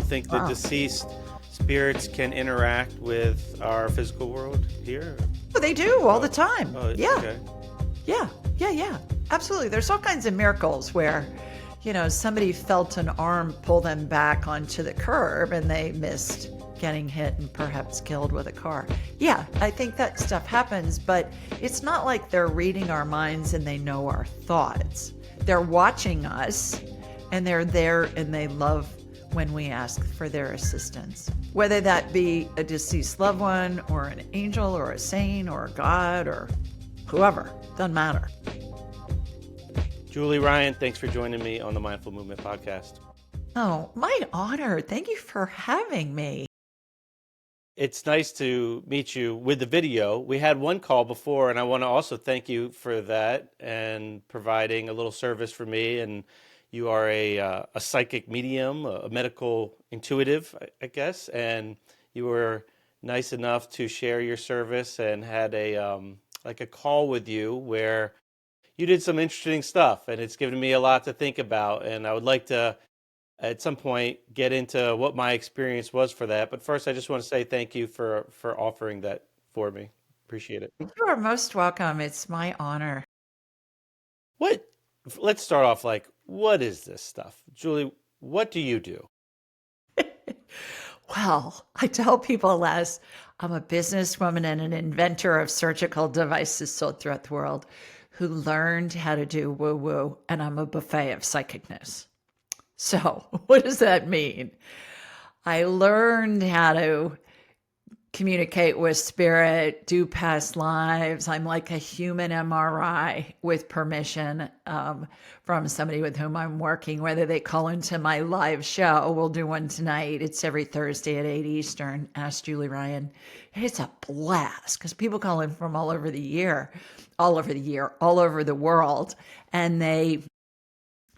think the Wow. deceased spirits can interact with our physical world here? Well, they do all the Oh, time. oh, Yeah, okay. yeah. Absolutely. There's all kinds of miracles where, somebody felt an arm pull them back onto the curb and they missed getting hit and perhaps killed with a car. Yeah, I think that stuff happens, but it's not like they're reading our minds and they know our thoughts. They're watching us and they're there and they love when we ask for their assistance. Whether that be a deceased loved one or an angel or a saint or God or whoever, doesn't matter. Julie Ryan, thanks for joining me on the Mindful Movement podcast. Oh, my honor. Thank you for having me. It's nice to meet you with the video. We had one call before, and I want to also thank you for that and providing a little service for me. And you are a psychic medium, a medical intuitive, I guess, and you were nice enough to share your service and had like a call with you where you did some interesting stuff, and it's given me a lot to think about. And I would like to at some point get into what my experience was for that. But first, I just want to say thank you for offering that for me. Appreciate it. You are most welcome. It's my honor. What? Let's start off like, what is this stuff, Julie? What do you do? Well, I tell people less. I'm a businesswoman and an inventor of surgical devices sold throughout the world who learned how to do woo woo, and I'm a buffet of psychicness. So, what does that mean? I learned how to communicate with spirit, do past lives. I'm like a human MRI with permission from somebody with whom I'm working, whether they call into my live show. We'll do one tonight. It's every Thursday at 8 Eastern. Ask Julie Ryan. It's a blast because people call in from all over the world, and they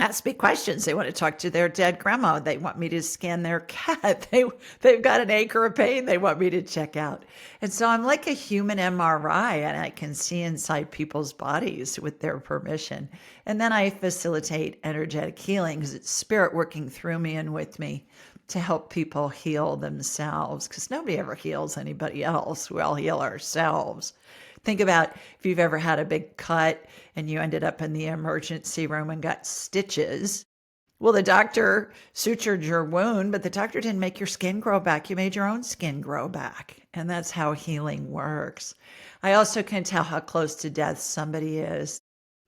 ask me questions. They want to talk to their dead grandma. They want me to scan their cat. They've got an acre of pain they want me to check out. And so I'm like a human MRI, and I can see inside people's bodies with their permission. And then I facilitate energetic healing because it's spirit working through me and with me to help people heal themselves, because nobody ever heals anybody else. We all heal ourselves. Think about if you've ever had a big cut and you ended up in the emergency room and got stitches. Well, the doctor sutured your wound, but the doctor didn't make your skin grow back. You made your own skin grow back. And that's how healing works. I also can tell how close to death somebody is.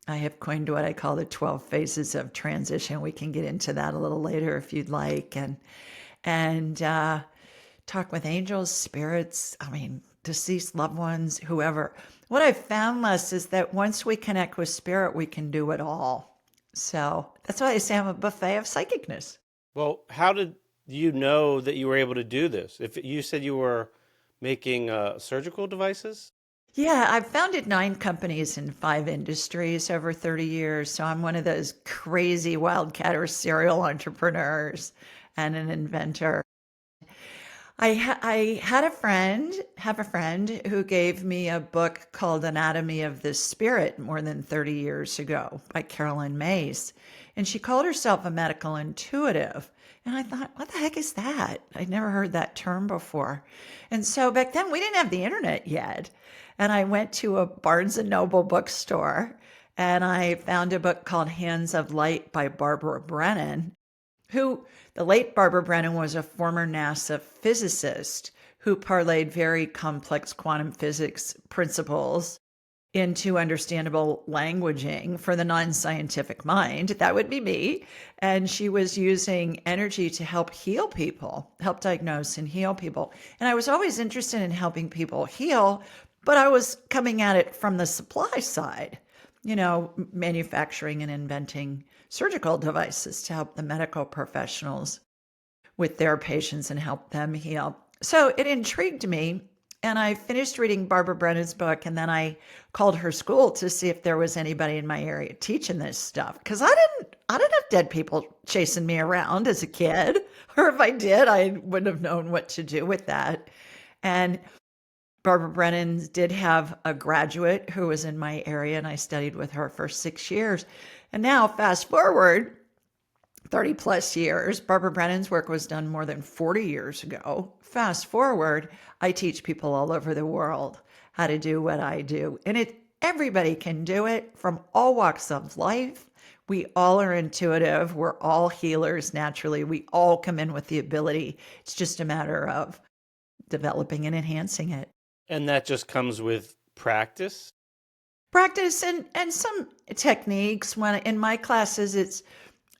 I have coined what I call the 12 phases of transition. We can get into that a little later if you'd like. And talk with angels, spirits, deceased loved ones, whoever. What I've found, Les, is that once we connect with spirit, we can do it all. So that's why I say I'm a buffet of psychicness. Well, how did you know that you were able to do this? If you said you were making surgical devices? Yeah, I've founded 9 companies in 5 industries over 30 years. So I'm one of those crazy wildcat or serial entrepreneurs and an inventor. I have a friend who gave me a book called Anatomy of the Spirit more than 30 years ago by Carolyn Mace. And she called herself a medical intuitive. And I thought, what the heck is that? I'd never heard that term before. And so back then we didn't have the internet yet. And I went to a Barnes and Noble bookstore and I found a book called Hands of Light by Barbara Brennan, who the late Barbara Brennan was a former NASA physicist who parlayed very complex quantum physics principles into understandable languaging for the non-scientific mind. That would be me. And she was using energy to help heal people, help diagnose and heal people. And I was always interested in helping people heal, but I was coming at it from the supply side, manufacturing and inventing surgical devices to help the medical professionals with their patients and help them heal. So it intrigued me. And I finished reading Barbara Brennan's book, and then I called her school to see if there was anybody in my area teaching this stuff. Because I didn't have dead people chasing me around as a kid. Or if I did, I wouldn't have known what to do with that. And Barbara Brennan did have a graduate who was in my area, and I studied with her for 6 years. And now, fast forward, 30 plus years. Barbara Brennan's work was done more than 40 years ago. Fast forward, I teach people all over the world how to do what I do. And everybody can do it from all walks of life. We all are intuitive. We're all healers naturally. We all come in with the ability. It's just a matter of developing and enhancing it. And that just comes with practice. Practice and some techniques. When in my classes, it's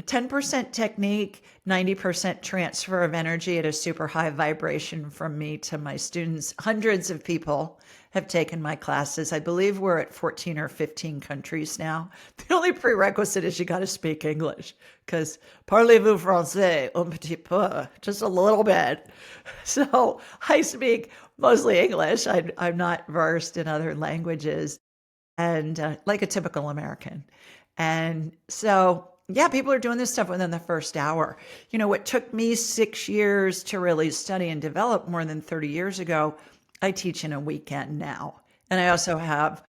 10% technique, 90% transfer of energy at a super high vibration from me to my students. Hundreds of people have taken my classes. I believe we're at 14 or 15 countries now. The only prerequisite is you got to speak English because parlez-vous français un petit peu, just a little bit. So I speak mostly English. I'm not versed in other languages and like a typical American. And so, yeah, people are doing this stuff within the first hour. You know, what took me 6 years to really study and develop more than 30 years ago, I teach in a weekend now. And I also have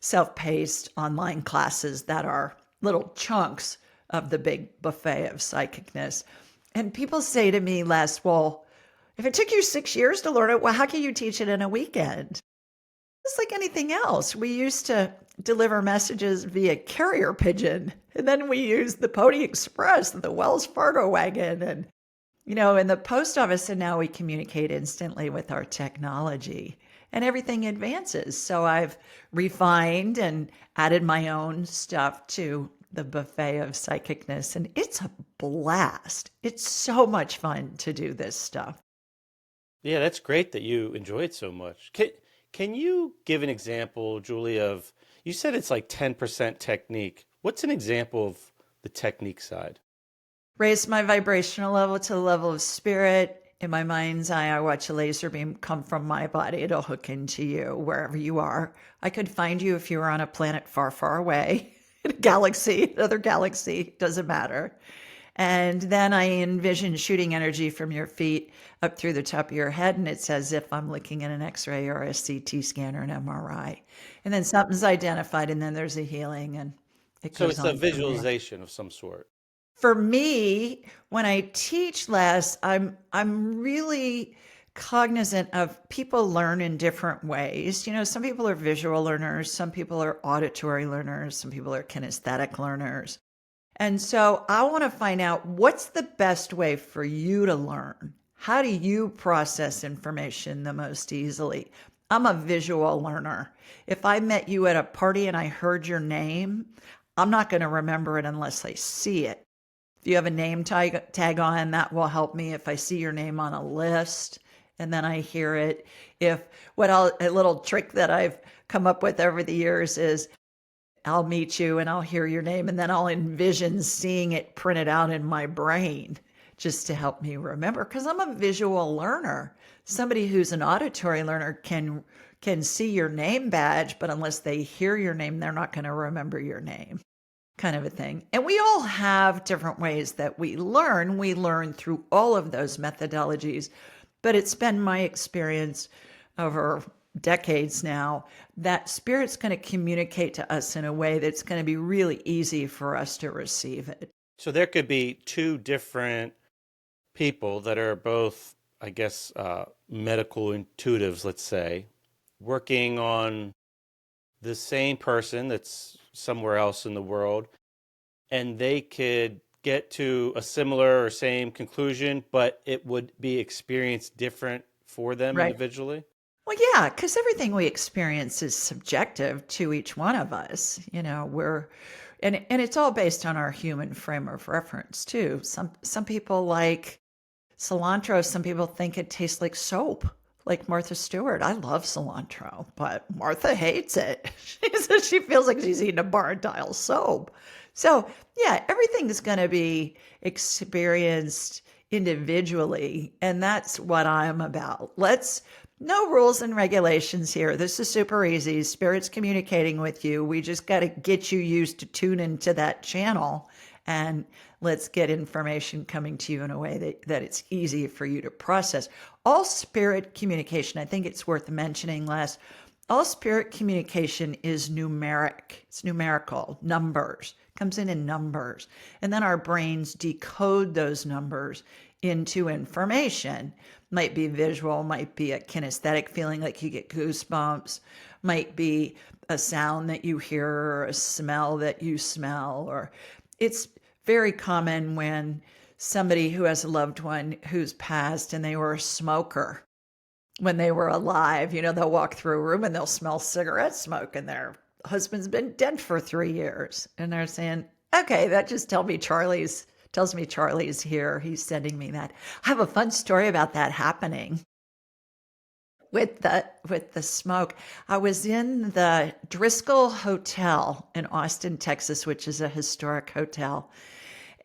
self paced online classes that are little chunks of the big buffet of psychicness. And people say to me, Les, well, if it took you 6 years to learn it, well, how can you teach it in a weekend? Just like anything else, we used to deliver messages via carrier pigeon, and then we used the Pony Express, the Wells Fargo wagon, and in the post office, and now we communicate instantly with our technology, and everything advances. So I've refined and added my own stuff to the buffet of psychicness, and it's a blast. It's so much fun to do this stuff. Yeah, that's great that you enjoy it so much. Can you give an example, Julie, of you said it's like 10% technique. What's an example of the technique side? Raise my vibrational level to the level of spirit. In my mind's eye, I watch a laser beam come from my body. It'll hook into you wherever you are. I could find you if you were on a planet far, far away, in a galaxy, another galaxy, doesn't matter. And then I envision shooting energy from your feet up through the top of your head. And it's as if I'm looking at an x ray or a CT scan or an MRI. And then something's identified, and then there's a healing, and it So goes it's a on from there. visualization of some sort. For me, when I teach less, I'm really cognizant of people learn in different ways. Some people are visual learners, some people are auditory learners, some people are kinesthetic learners. And so I want to find out what's the best way for you to learn. How do you process information the most easily? I'm a visual learner. If I met you at a party and I heard your name, I'm not going to remember it unless I see it. If you have a name tag on, that will help me if I see your name on a list and then I hear it. A little trick that I've come up with over the years is I'll meet you and I'll hear your name and then I'll envision seeing it printed out in my brain just to help me remember because I'm a visual learner. Somebody who's an auditory learner can see your name badge, but unless they hear your name, they're not going to remember your name. Kind of a thing. And we all have different ways that we learn. We learn through all of those methodologies, but it's been my experience over decades now that spirit's going to communicate to us in a way that's going to be really easy for us to receive it. So there could be two different people that are both, I guess, medical intuitives, let's say, working on the same person that's somewhere else in the world, and they could get to a similar or same conclusion, but it would be experienced different for them Right. individually. Well, yeah, because everything we experience is subjective to each one of us. And it's all based on our human frame of reference too. Some people like cilantro. Some people think it tastes like soap, like Martha Stewart. I love cilantro, but Martha hates it. She says she feels like she's eating a bar dial soap. So, yeah, everything is going to be experienced individually. And that's what I'm about. No rules and regulations here. This is super easy. Spirit's communicating with you. We just got to get you used to tune into that channel and let's get information coming to you in a way that it's easy for you to process. All spirit communication, I think it's worth mentioning, Les, all spirit communication is numeric. It's numerical, numbers, comes in numbers. And then our brains decode those numbers into information. Might be visual, might be a kinesthetic feeling like you get goosebumps, might be a sound that you hear or a smell that you smell. Or it's very common when somebody who has a loved one who's passed and they were a smoker when they were alive, they'll walk through a room and they'll smell cigarette smoke and their husband's been dead for 3 years. And they're saying, okay, that just tells me Charlie's here. He's sending me that. I have a fun story about that happening with the smoke. I was in the Driscoll Hotel in Austin, Texas, which is a historic hotel.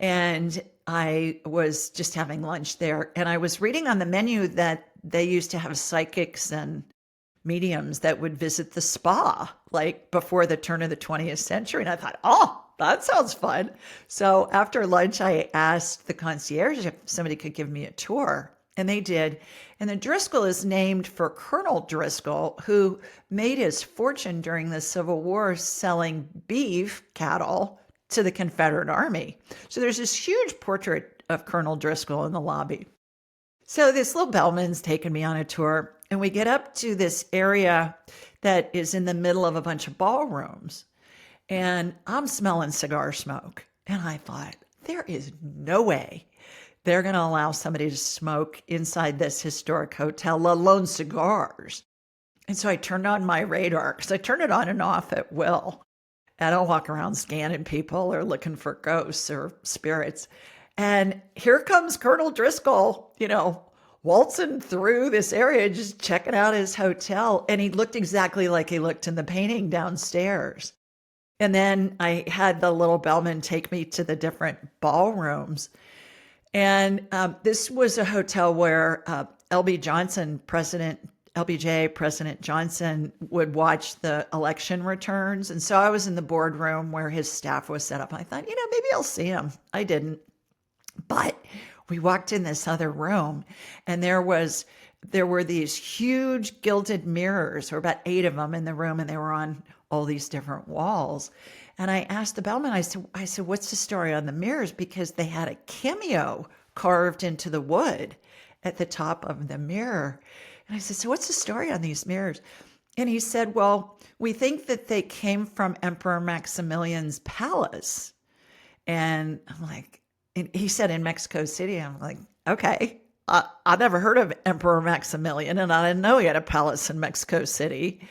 And I was just having lunch there. And I was reading on the menu that they used to have psychics and mediums that would visit the spa like before the turn of the 20th century. And I thought, oh, that sounds fun. So after lunch, I asked the concierge if somebody could give me a tour. And they did. And the Driscoll is named for Colonel Driscoll, who made his fortune during the Civil War selling beef cattle to the Confederate Army. So there's this huge portrait of Colonel Driscoll in the lobby. So this little bellman's taken me on a tour, and we get up to this area that is in the middle of a bunch of ballrooms. And I'm smelling cigar smoke. And I thought, there is no way they're going to allow somebody to smoke inside this historic hotel, let alone cigars. And so I turned on my radar because I turn it on and off at will. I don't walk around scanning people or looking for ghosts or spirits. And here comes Colonel Driscoll, waltzing through this area, just checking out his hotel. And he looked exactly like he looked in the painting downstairs. And then I had the little bellman take me to the different ballrooms. And this was a hotel where LBJ, President Johnson, would watch the election returns. And so I was in the boardroom where his staff was set up. I thought, maybe I'll see him. I didn't. But we walked in this other room, and there were these huge gilded mirrors. There were about 8 of them in the room, and they were on all these different walls. And I asked the bellman, I said, what's the story on the mirrors? Because they had a cameo carved into the wood at the top of the mirror. And I said, so what's the story on these mirrors? And he said, well, we think that they came from Emperor Maximilian's palace. And I'm like, and he said in Mexico City. I'm like, okay, I never heard of Emperor Maximilian, and I didn't know he had a palace in Mexico City.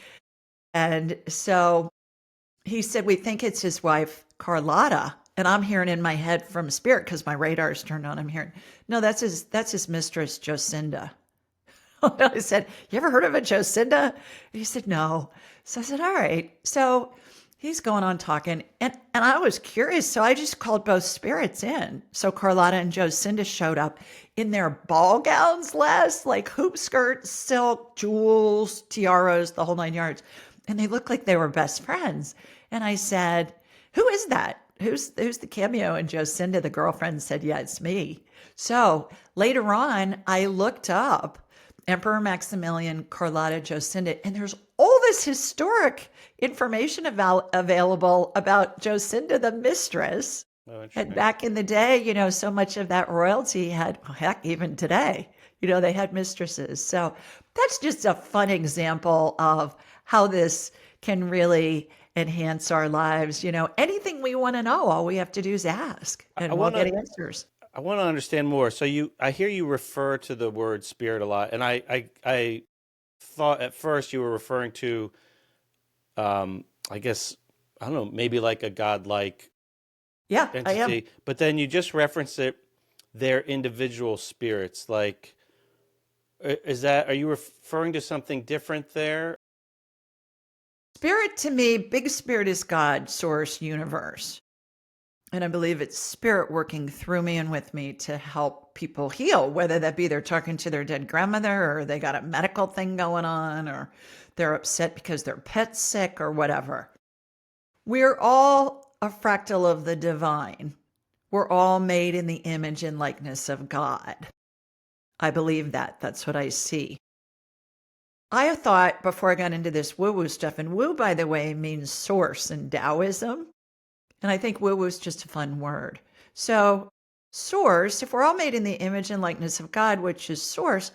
And so he said, we think it's his wife, Carlotta. And I'm hearing in my head from spirit, because my radar's turned on, I'm hearing, no, that's his mistress, Jocinda. I said, you ever heard of a Jocinda? And he said, no. So I said, all right. So he's going on talking, and I was curious, so I just called both spirits in. So Carlotta and Jocinda showed up in their ball gowns, Les, like hoop skirts, silk, jewels, tiaras, the whole 9 yards. And they looked like they were best friends. And I said, who is that? Who's the cameo? And Jocinda, the girlfriend, said, yeah, it's me. So later on, I looked up Emperor Maximilian, Carlotta, Jocinda, and there's all this historic information available about Jocinda, the mistress. Oh, And interesting. back in the day, so much of that royalty had, heck, even today, they had mistresses. So that's just a fun example of how this can really enhance our lives. Anything we want to know, all we have to do is ask, I and we'll want get to answers. I want to understand more. So I hear you refer to the word spirit a lot, and I thought at first you were referring to, I guess, I don't know, maybe like a godlike Yeah, I am. entity, but then you just referenced it, their individual spirits. Like, are you referring to something different there? Spirit to me, big spirit is God, source, universe. And I believe it's spirit working through me and with me to help people heal, whether that be they're talking to their dead grandmother, or they got a medical thing going on, or they're upset because their pet's sick, or whatever. We're all a fractal of the divine. We're all made in the image and likeness of God. I believe that. That's what I see. I thought before I got into this woo-woo stuff, and woo, by the way, means source in Taoism. And I think woo woo is just a fun word. So, source, if we're all made in the image and likeness of God, which is source,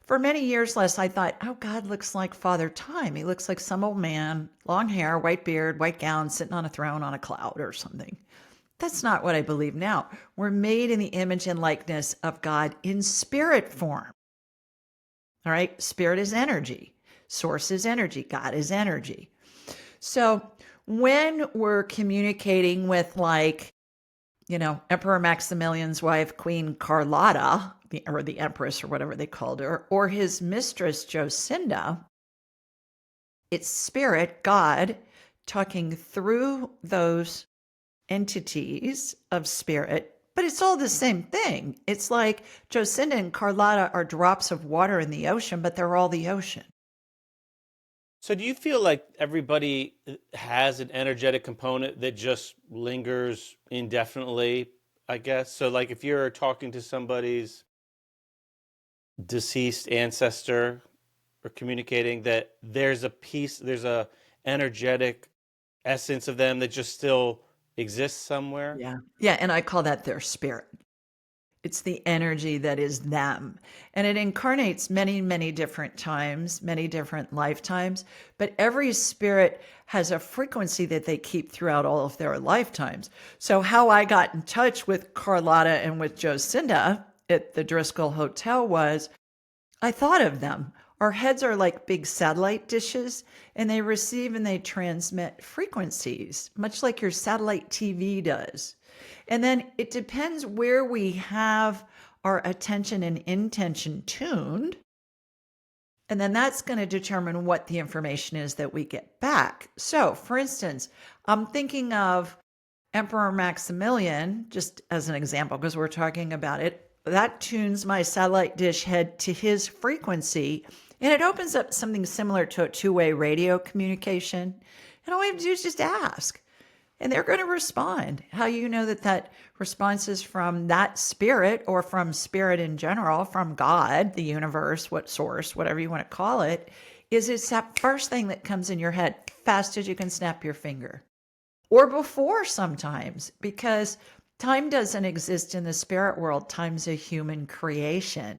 for many years less, I thought, oh, God looks like Father Time. He looks like some old man, long hair, white beard, white gown, sitting on a throne on a cloud or something. That's not what I believe now. We're made in the image and likeness of God in spirit form. All right. Spirit is energy, source is energy, God is energy. So when we're communicating with, like, Emperor Maximilian's wife, Queen Carlotta, or the Empress, or whatever they called her, or his mistress, Jocinda, it's spirit, God, talking through those entities of spirit, but it's all the same thing. It's like Jocinda and Carlotta are drops of water in the ocean, but they're all the ocean. So do you feel like everybody has an energetic component that just lingers indefinitely, I guess? So like if you're talking to somebody's deceased ancestor or communicating, that there's a piece, there's a energetic essence of them that just still exists somewhere? Yeah. Yeah. And I call that their spirit. It's the energy that is them. And it incarnates many, many different times, many different lifetimes. But every spirit has a frequency that they keep throughout all of their lifetimes. So, how I got in touch with Carlotta and with Jocinda at the Driscoll Hotel was I thought of them. Our heads are like big satellite dishes, and they receive and they transmit frequencies, much like your satellite TV does. And then it depends where we have our attention and intention tuned. And then that's going to determine what the information is that we get back. So, for instance, I'm thinking of Emperor Maximilian, just as an example, because we're talking about it. That tunes my satellite dish head to his frequency, and it opens up something similar to a two-way radio communication. And all we have to do is just ask, and they're going to respond. How you know that that response is from that spirit or from spirit in general, from God, the universe, what source, whatever you want to call it, is it's that first thing that comes in your head fast as you can snap your finger, or before sometimes, because time doesn't exist in the spirit world. Time's a human creation.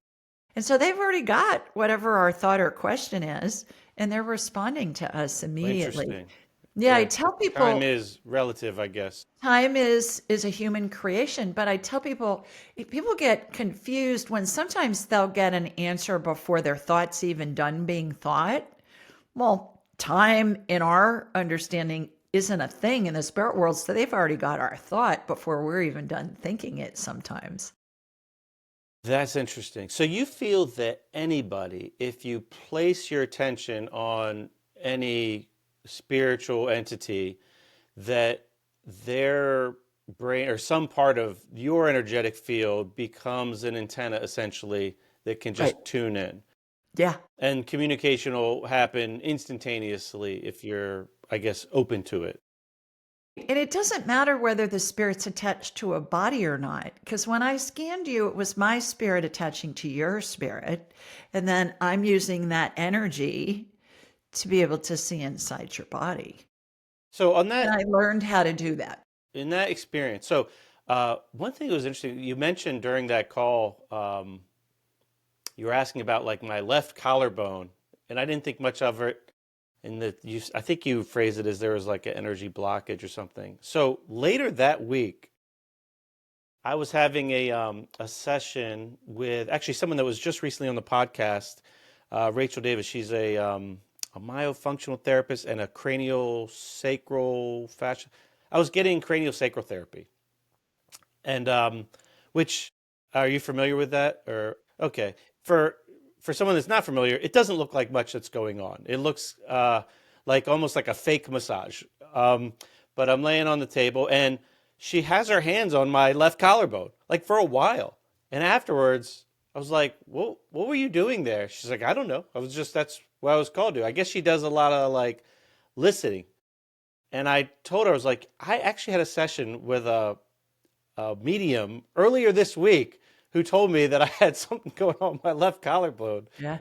And so they've already got whatever our thought or question is, and they're responding to us immediately. Interesting. Yeah, I Yeah. tell Time people is relative, I guess. time is a human creation, but I tell people if people get confused when sometimes they'll get an answer before their thoughts even done being thought. Well, time in our understanding isn't a thing in the spirit world, so they've already got our thought before we're even done thinking it sometimes. That's interesting. So you feel that anybody, if you place your attention on any spiritual entity, that their brain or some part of your energetic field becomes an antenna essentially that can Right. just tune in. Yeah. And communication will happen instantaneously if you're, I guess, open to it. And it doesn't matter whether the spirit's attached to a body or not, because when I scanned you, it was my spirit attaching to your spirit. And then I'm using that energy to be able to see inside your body. So on And that, I learned how to do that. in that experience, so one thing that was interesting, you mentioned during that call, you were asking about like my left collarbone, and I didn't think much of it. And that you, I think you phrased it as there was like an energy blockage or something. So later that week, I was having a session with actually someone that was just recently on the podcast, Rachel Davis. She's a myofunctional therapist and a cranial sacral fascia. I was getting cranial sacral therapy, and which are you familiar with that? Or okay, for for someone that's not familiar, it doesn't look like much that's going on. It looks like almost like a fake massage. Um, but I'm laying on the table, and she has her hands on my left collarbone, like for a while. And afterwards, I was like, what were you doing there?" She's like, "I don't know. I was just that's what I was called to." I guess she does a lot of like listening. And I told her, I was like, I actually had a session with a medium earlier this week who told me that I had something going on with my left collarbone. Yeah.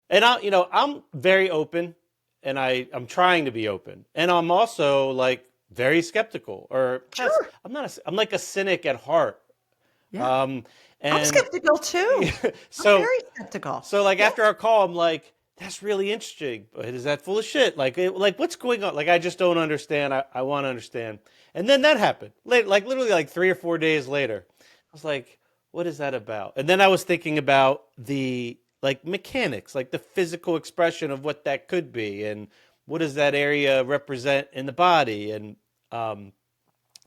And I'm very open, and I'm trying to be open. And I'm also like very skeptical, or not, Sure. I'm not, I'm like a cynic at heart. Yeah. Um, I'm and skeptical too. I'm so, very skeptical. so like Yes. after our call, I'm like, that's really interesting, but is that full of shit? Like, like what's going on? Like, I just don't understand. I want to understand. And then that happened, like literally like 3 or 4 days later. I was like, what is that about? And then I was thinking about the like mechanics, like the physical expression of what that could be, and what does that area represent in the body, and um,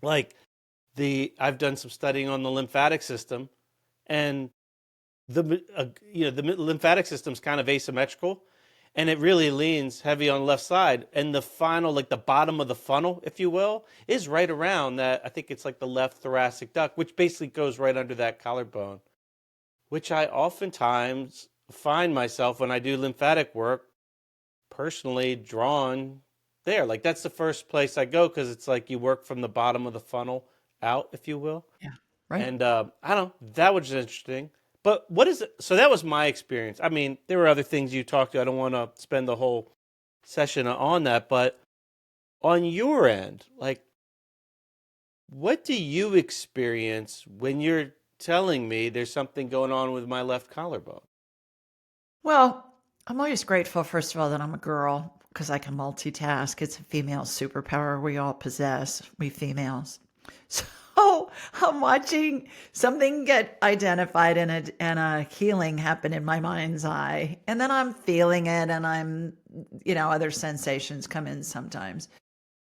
like I've done some studying on the lymphatic system, and the lymphatic system's kind of asymmetrical, and it really leans heavy on the left side, and the final, like the bottom of the funnel, if you will, is right around that. I think it's like the left thoracic duct, which basically goes right under that collarbone, which I oftentimes find myself when I do lymphatic work personally drawn there. Like that's the first place I go, because it's like you work from the bottom of the funnel out, if you will. Yeah. Right. And I don't know, that was interesting. But what is it? So that was my experience. I mean, there were other things you talked to. I don't want to spend the whole session on that, but on your end, like, what do you experience when you're telling me there's something going on with my left collarbone? Well, I'm always grateful, first of all, that I'm a girl because I can multitask. It's a female superpower we all possess, we females. So I'm watching something get identified and a healing happen in my mind's eye. And then I'm feeling it and other sensations come in sometimes.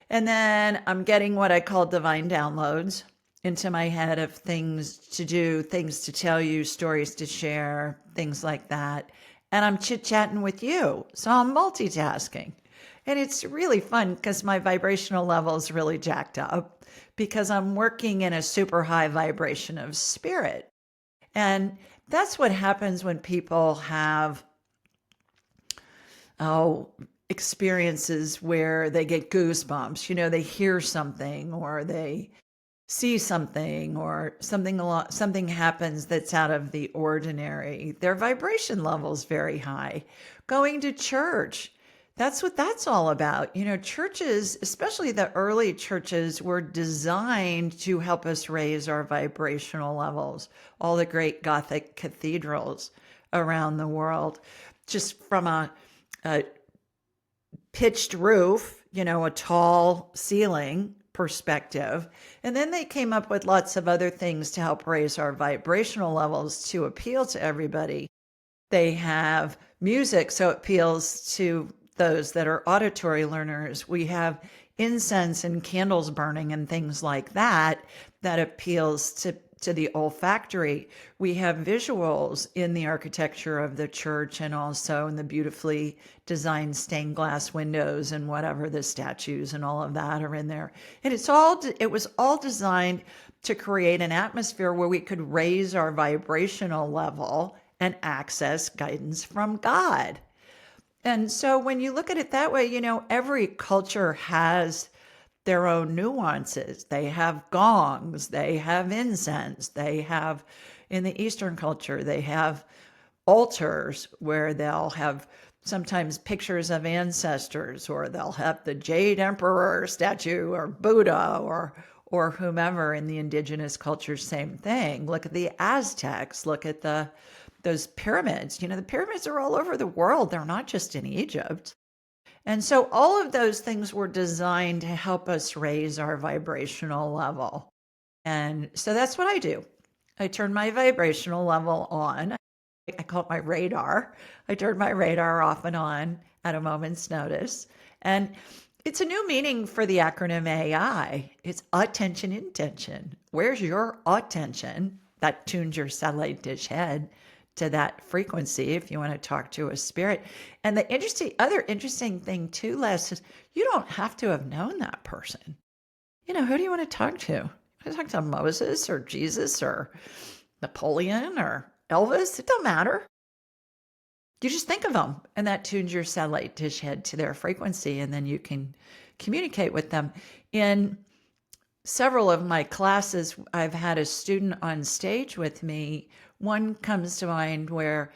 And then I'm getting what I call divine downloads into my head of things to do, things to tell you, stories to share, things like that. And I'm chit chatting with you. So I'm multitasking. And it's really fun because my vibrational level is really jacked up because I'm working in a super high vibration of spirit. And that's what happens when people have oh, experiences where they get goosebumps. They hear something or they see something or something happens that's out of the ordinary. Their vibration level's very high. Going to church, that's what that's all about. Churches, especially the early churches, were designed to help us raise our vibrational levels. All the great Gothic cathedrals around the world, just from a pitched roof, a tall ceiling perspective. And then they came up with lots of other things to help raise our vibrational levels to appeal to everybody. They have music, so it appeals to those that are auditory learners. We have incense and candles burning and things like that that appeals to the olfactory. We have visuals in the architecture of the church and also in the beautifully designed stained glass windows and whatever the statues and all of that are in there. And it was all designed to create an atmosphere where we could raise our vibrational level and access guidance from God. And so when you look at it that way, every culture has their own nuances. They have gongs, they have incense, they have, in the Eastern culture, they have altars where they'll have sometimes pictures of ancestors, or they'll have the Jade Emperor statue or Buddha or whomever. In the indigenous cultures, same thing. Look at the Aztecs, look at those pyramids. The pyramids are all over the world. They're not just in Egypt. And so all of those things were designed to help us raise our vibrational level. And so that's what I do. I turn my vibrational level on. I call it my radar. I turn my radar off and on at a moment's notice. And it's a new meaning for the acronym AI. It's attention intention. Where's your attention? That tunes your satellite dish head to that frequency if you want to talk to a spirit. And the other interesting thing too, Les, is you don't have to have known that person. Who do you want to talk to? You want to talk to Moses or Jesus or Napoleon or Elvis? It don't matter. You just think of them, and that tunes your satellite dish head to their frequency, and then you can communicate with them. In several of my classes, I've had a student on stage with me. One comes to mind where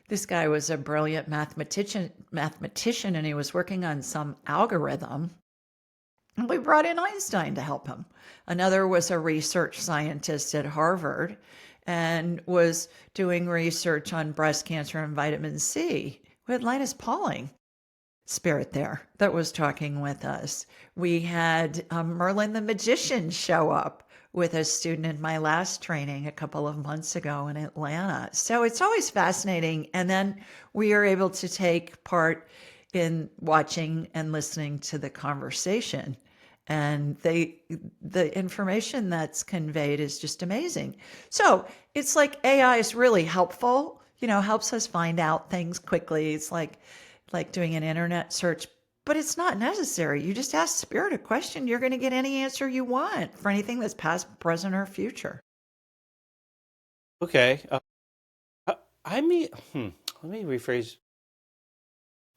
this guy was a brilliant mathematician, and he was working on some algorithm. And we brought in Einstein to help him. Another was a research scientist at Harvard and was doing research on breast cancer and vitamin C. We had Linus Pauling spirit there that was talking with us. We had Merlin the magician show up with a student in my last training a couple of months ago in Atlanta. So it's always fascinating. And then we are able to take part in watching and listening to the conversation. And the information that's conveyed is just amazing. So it's like AI is really helpful, helps us find out things quickly. It's like doing an internet search, but it's not necessary. You just ask spirit a question, you're going to get any answer you want for anything that's past, present, or future. Okay. I mean, let me rephrase.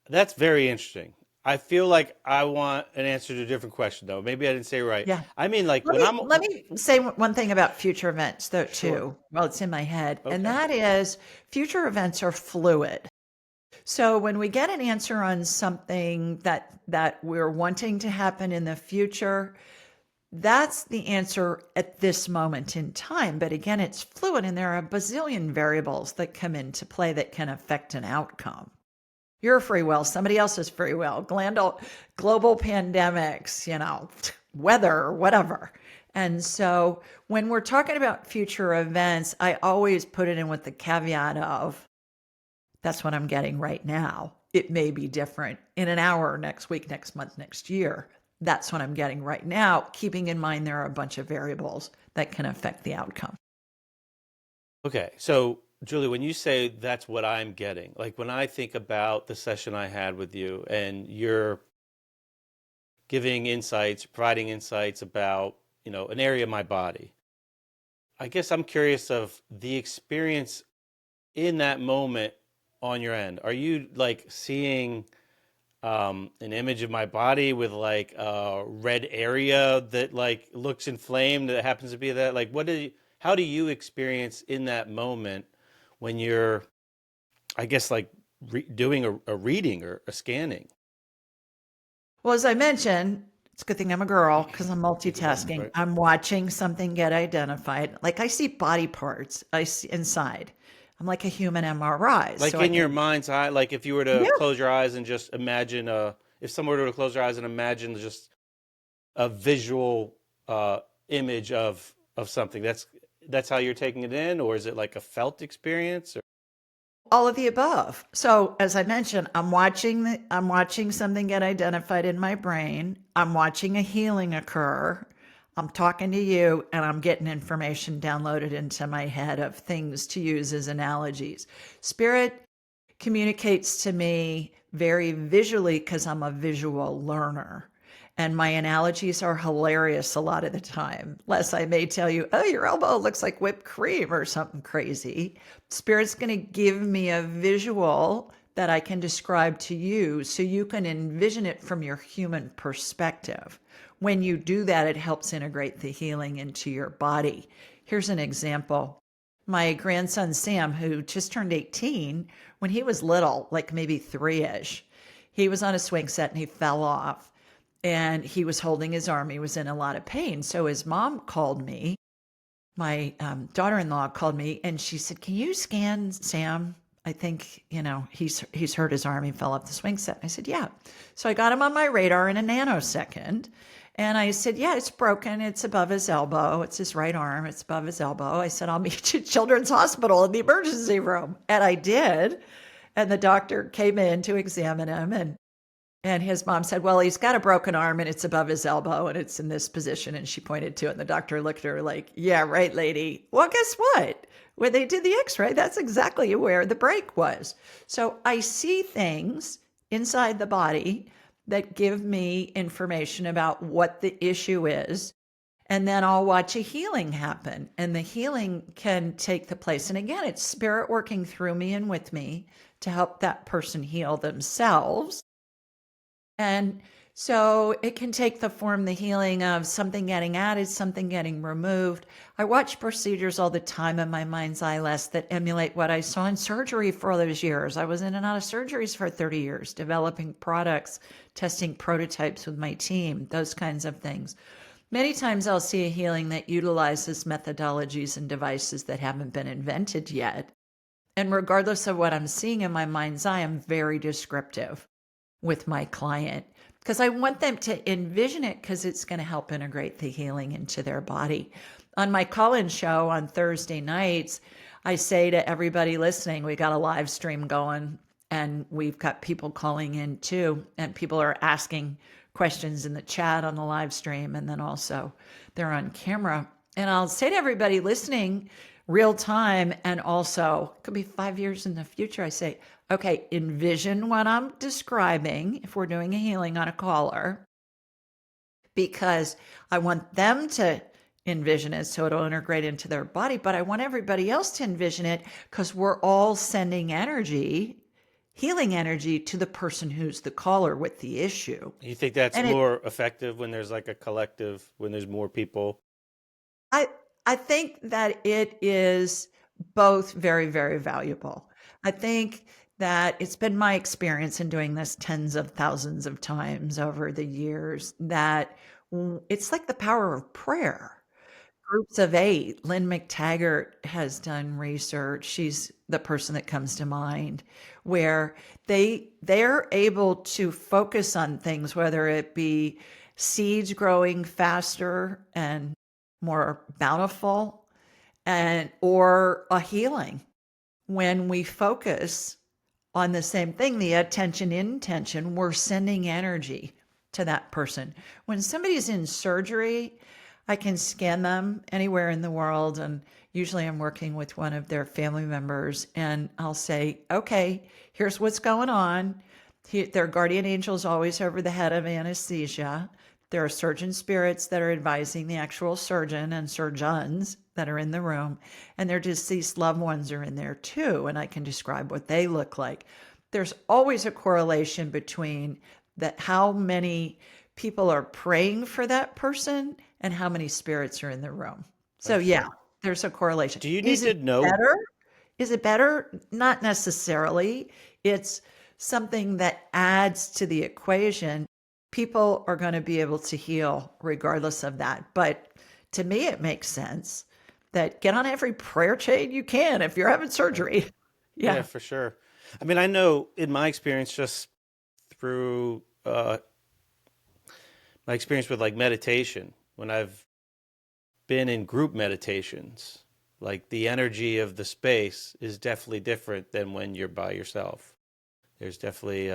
That's very interesting. I feel like I want an answer to a different question, though. Maybe I didn't say it right. Yeah. I mean, like Let when me I'm let me say one thing about future events though sure. too. Well, it's in my head, and Okay. that is future events are fluid. So when we get an answer on something that we're wanting to happen in the future, that's the answer at this moment in time. But again, it's fluid and there are a bazillion variables that come into play that can affect an outcome. Your free will, somebody else's free will, global pandemics, weather, whatever. And so when we're talking about future events, I always put it in with the caveat of that's what I'm getting right now. It may be different in an hour, next week, next month, next year. That's what I'm getting right now, keeping in mind there are a bunch of variables that can affect the outcome. Okay. So, Julie, when you say that's what I'm getting, like when I think about the session I had with you and you're giving insights, providing insights about, an area of my body, I guess I'm curious of the experience in that moment on your end. Are you like seeing an image of my body with like a red area that like looks inflamed that happens to be that? Like, how do you experience in that moment when you're, I guess, like doing a reading or a scanning? Well, as I mentioned, it's a good thing I'm a girl because I'm multitasking. Right. I'm watching something get identified. Like I see body parts I see inside. I'm like a human MRI. Like So I in your can, mind's eye, like if you were to yeah, close your eyes and just imagine, if someone were to close their eyes and imagine just a visual image of something. That's how you're taking it in, or is it like a felt experience? Or all of the above. So as I mentioned, I'm watching something get identified in my brain. I'm watching a healing occur. I'm talking to you and I'm getting information downloaded into my head of things to use as analogies. Spirit communicates to me very visually because I'm a visual learner. And my analogies are hilarious a lot of the time. Less I may tell you, oh, your elbow looks like whipped cream or something crazy. Spirit's going to give me a visual that I can describe to you so you can envision it from your human perspective. When you do that, it helps integrate the healing into your body. Here's an example. My grandson Sam, who just turned 18, when he was little, like maybe three ish, he was on a swing set and he fell off and he was holding his arm. He was in a lot of pain. So his mom called me. My daughter in law called me and she said, can you scan Sam? I think, he's hurt his arm. He fell off the swing set. I said, yeah. So I got him on my radar in a nanosecond. And I said, yeah, it's broken. It's above his elbow. It's his right arm. It's above his elbow. I said, I'll meet you at Children's Hospital in the emergency room. And I did. And the doctor came in to examine him. And his mom said, well, he's got a broken arm and it's above his elbow and it's in this position. And she pointed to it. And the doctor looked at her like, yeah, right, lady. Well, guess what? When they did the x ray, that's exactly where the break was. So I see things inside the body that give me information about what the issue is. And then I'll watch a healing happen. And the healing can take the place. And again, it's spirit working through me and with me to help that person heal themselves. And So it can take the form, the healing of something getting added, something getting removed. I watch procedures all the time in my mind's eye less that emulate what I saw in surgery for all those years. I was in and out of surgeries for 30 years, developing products, testing prototypes with my team, those kinds of things. Many times I'll see a healing that utilizes methodologies and devices that haven't been invented yet. And regardless of what I'm seeing in my mind's eye, I'm very descriptive with my client because I want them to envision it because it's going to help integrate the healing into their body. On my call-in show on Thursday nights, I say to everybody listening, we got a live stream going and we've got people calling in too, and people are asking questions in the chat on the live stream, and then also they're on camera. And I'll say to everybody listening, real time, and also could be 5 years in the future, I say, okay, envision what I'm describing if we're doing a healing on a caller, because I want them to envision it so it'll integrate into their body, but I want everybody else to envision it because we're all sending energy, healing energy to the person who's the caller with the issue. You think that's And it more effective when there's like a collective, when there's more people? I I think that it is both very, very valuable. I think that it's been my experience in doing this tens of thousands of times over the years that it's like the power of prayer. Groups of 8. Lynn McTaggart has done research. She's the person that comes to mind where they're able to focus on things, whether it be seeds growing faster and more bountiful and or a healing. When we focus on the same thing, the attention intention, we're sending energy to that person. When somebody's in surgery, I can scan them anywhere in the world. And usually I'm working with one of their family members and I'll say, okay, here's what's going on. Their guardian angel is always over the head of anesthesia. There are surgeon spirits that are advising the actual surgeon and surgeons that are in the room, and their deceased loved ones are in there too. And I can describe what they look like. There's always a correlation between that how many people are praying for that person and how many spirits are in the room. So yeah, Okay. there's a correlation. Do you need Is to it know? better? Is it better? Not necessarily. It's something that adds to the equation. People are going to be able to heal regardless of that. But to me, it makes sense that get on every prayer chain you can if you're having Right. surgery. Yeah, Yeah. for sure. I mean, I know in my experience, just through my experience with like meditation, when I've been in group meditations, like the energy of the space is definitely different than when you're by yourself. There's definitely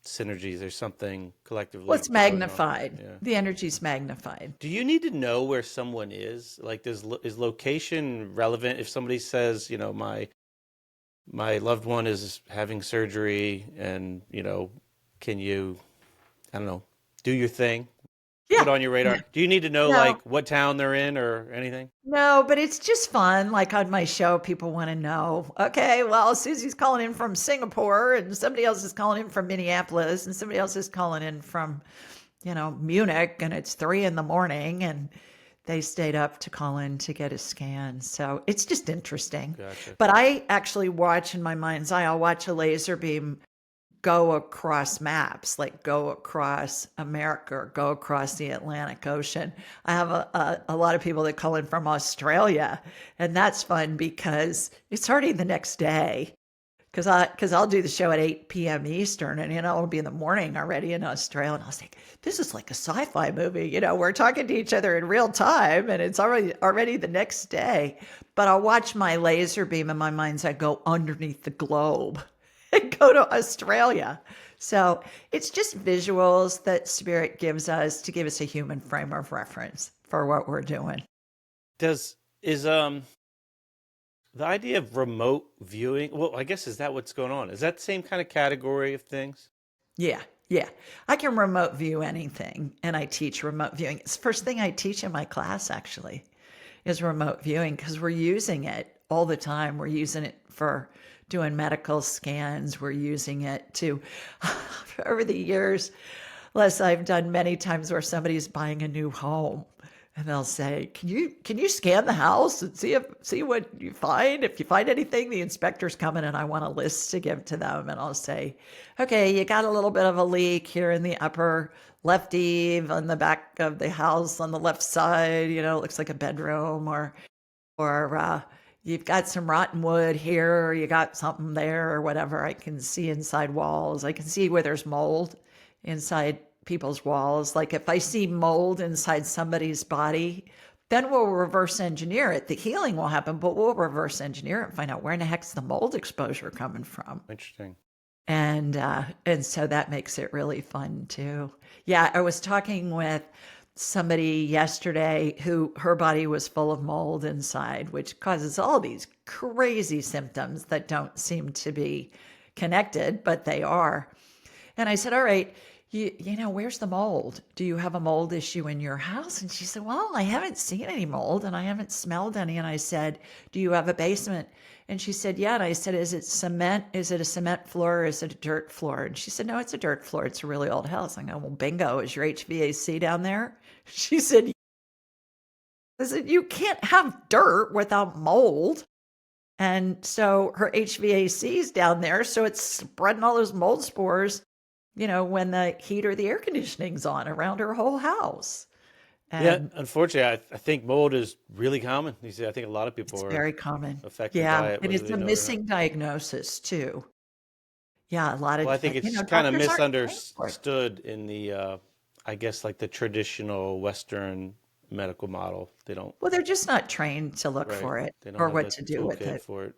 synergies. There's something Well, collectively it's going on. magnified. Yeah. The energy's magnified. Do you need to know where someone is? Like, is location relevant? If somebody says, my loved one is having surgery, and can you, I don't know, do your thing, put Yeah. on your Yeah. radar? Do you need to know No, like what town they're in or anything? no, but it's just fun. Like on my show, people want to know, okay, well, Susie's calling in from Singapore and somebody else is calling in from Minneapolis and somebody else is calling in from, Munich and it's 3 in the morning and they stayed up to call in to get a scan. So it's just interesting. Gotcha. But I actually watch in my mind's eye, I'll watch a laser beam go across maps, like go across America or go across the Atlantic Ocean. I have a lot of people that call in from Australia, and that's fun because it's already the next day. Because I'll do the show at 8 p.m. Eastern, and it'll be in the morning already in Australia. And I was like, this is like a sci-fi movie. We're talking to each other in real time, and it's already the next day. But I'll watch my laser beam in my mind's eye go underneath the globe and go to Australia. So it's just visuals that spirit gives us to give us a human frame of reference for what we're doing. Does is the idea of remote viewing? Well, I guess is that what's going on? Is that the same kind of category of things? Yeah, yeah. I can remote view anything, and I teach remote viewing. It's the first thing I teach in my class, actually, is remote viewing because we're using it all the time. We're using it for doing medical scans. We're using it to, over the years, Less I've done many times where somebody's buying a new home and they'll say, "Can you scan the house and see what you find? If you find anything, the inspector's coming and I want a list to give to them." And I'll say, "Okay, you got a little bit of a leak here in the upper left eave on the back of the house on the left side, it looks like a bedroom or you've got some rotten wood here, or you got something there, or whatever. I can see inside walls. I can see where there's mold inside people's walls. Like if I see mold inside somebody's body, then we'll reverse engineer it. The healing will happen, but we'll reverse engineer it and find out where in the heck's the mold exposure coming from. Interesting. And so that makes it really fun too. Yeah, I was talking with somebody yesterday who her body was full of mold inside, which causes all these crazy symptoms that don't seem to be connected, but they are. And I said, "All right, where's the mold? Do you have a mold issue in your house?" And she said, "Well, I haven't seen any mold and I haven't smelled any." And I said, "Do you have a basement?" And she said, "Yeah." And I said, "Is it cement? Is it a cement floor or is it a dirt floor?" And she said, "No, it's a dirt floor. It's a really old house." I go, "Well, bingo. Is your HVAC down there?" She said, I said, "You can't have dirt without mold." And so her HVAC is down there. So it's spreading all those mold spores, when the heat or the air conditioning's on around her whole house. Yeah, And unfortunately, I think mold is really common. You see, I think a lot of people it's are very common. affected Yeah. by it, And whether it's they a know it or not. missing diagnosis too. Yeah. A lot Well, of, I think it's kind of doctors aren't trained for it. misunderstood in the, I guess, like the traditional Western medical model. They don't, Well, they're just not trained to look right? for it They don't or have what the to do with toolkit it. for it.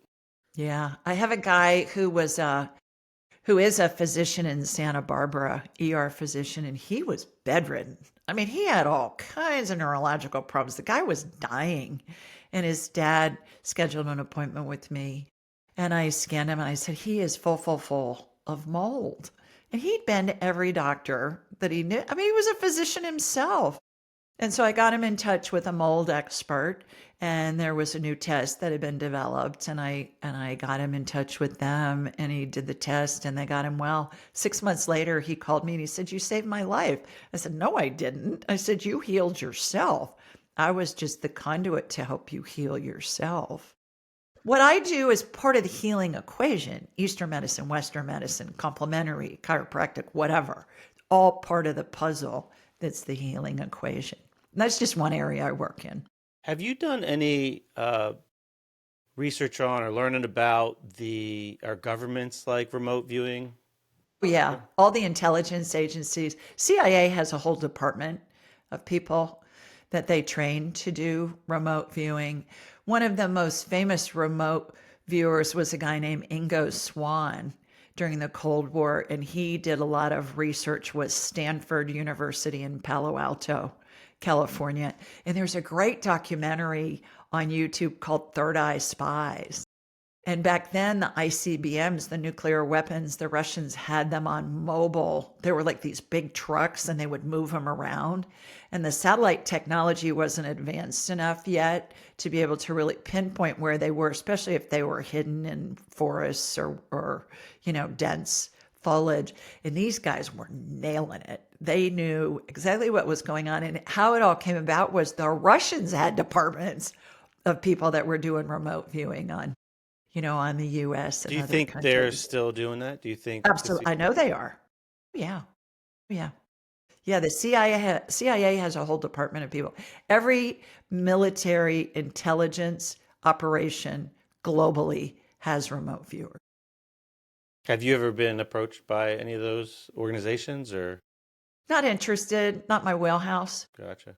Yeah. I have a guy who is a physician in Santa Barbara, ER physician, and he was bedridden. I mean, he had all kinds of neurological problems. The guy was dying, and his dad scheduled an appointment with me. And I scanned him and I said, "He is full, full, full of mold." And he'd been to every doctor that he knew. I mean, he was a physician himself. And so I got him in touch with a mold expert, and there was a new test that had been developed, and I got him in touch with them, and he did the test and they got him well. 6 months later he called me and he said, "You saved my life." I said, "No, I didn't." I said, "You healed yourself. I was just the conduit to help you heal yourself." What I do is part of the healing equation: Eastern medicine, Western medicine, complementary, chiropractic, whatever, all part of the puzzle that's the healing equation. And that's just one area I work in. Have you done any research on or learning about our governments like remote viewing? Yeah, all the intelligence agencies. CIA has a whole department of people that they train to do remote viewing. One of the most famous remote viewers was a guy named Ingo Swann during the Cold War, and he did a lot of research with Stanford University in Palo Alto, California. And there's a great documentary on YouTube called Third Eye Spies. And back then, the ICBMs, the nuclear weapons, the Russians had them on mobile. They were like these big trucks and they would move them around. And the satellite technology wasn't advanced enough yet to be able to really pinpoint where they were, especially if they were hidden in forests or dense foliage. And these guys were nailing it. They knew exactly what was going on. And how it all came about was the Russians had departments of people that were doing remote viewing on the US Do and you other think they're countries. still doing that? Do you think this? Absolutely. I know they are. Yeah. Yeah. Yeah. The CIA has a whole department of people. Every military intelligence operation globally has remote viewers. Have you ever been approached by any of those organizations or? Not interested, not my wheelhouse. Gotcha.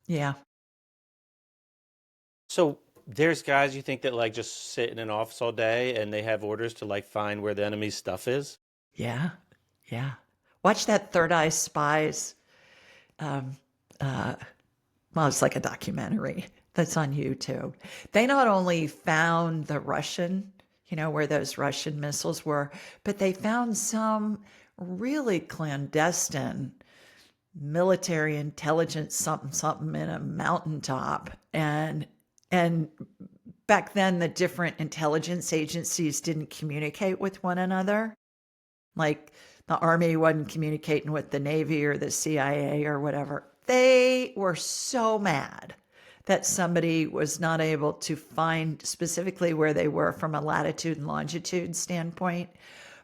Yeah. So there's guys you think that like just sit in an office all day and they have orders to like find where the enemy's stuff is? Yeah. Yeah. Watch that Third Eye Spies. Um, uh, well, it's like a documentary that's on YouTube. They not only found the Russian, where those Russian missiles were, but they found some really clandestine military intelligence something something in a mountaintop. And back then the different intelligence agencies didn't communicate with one another. like the Army wasn't communicating with the Navy or the CIA or whatever. They were so mad that somebody was not able to find specifically where they were from a latitude and longitude standpoint,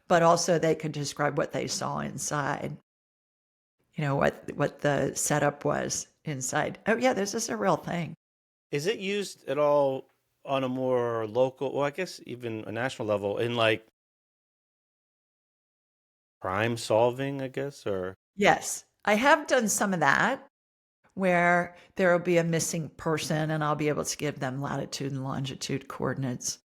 but also they could describe what they saw inside, what the setup was inside. Oh, yeah, this is a real thing. Is it used at all on a more local, well, I guess even a national level in like crime solving, I guess, or Yes, I have done some of that where there will be a missing person and I'll be able to give them latitude and longitude coordinates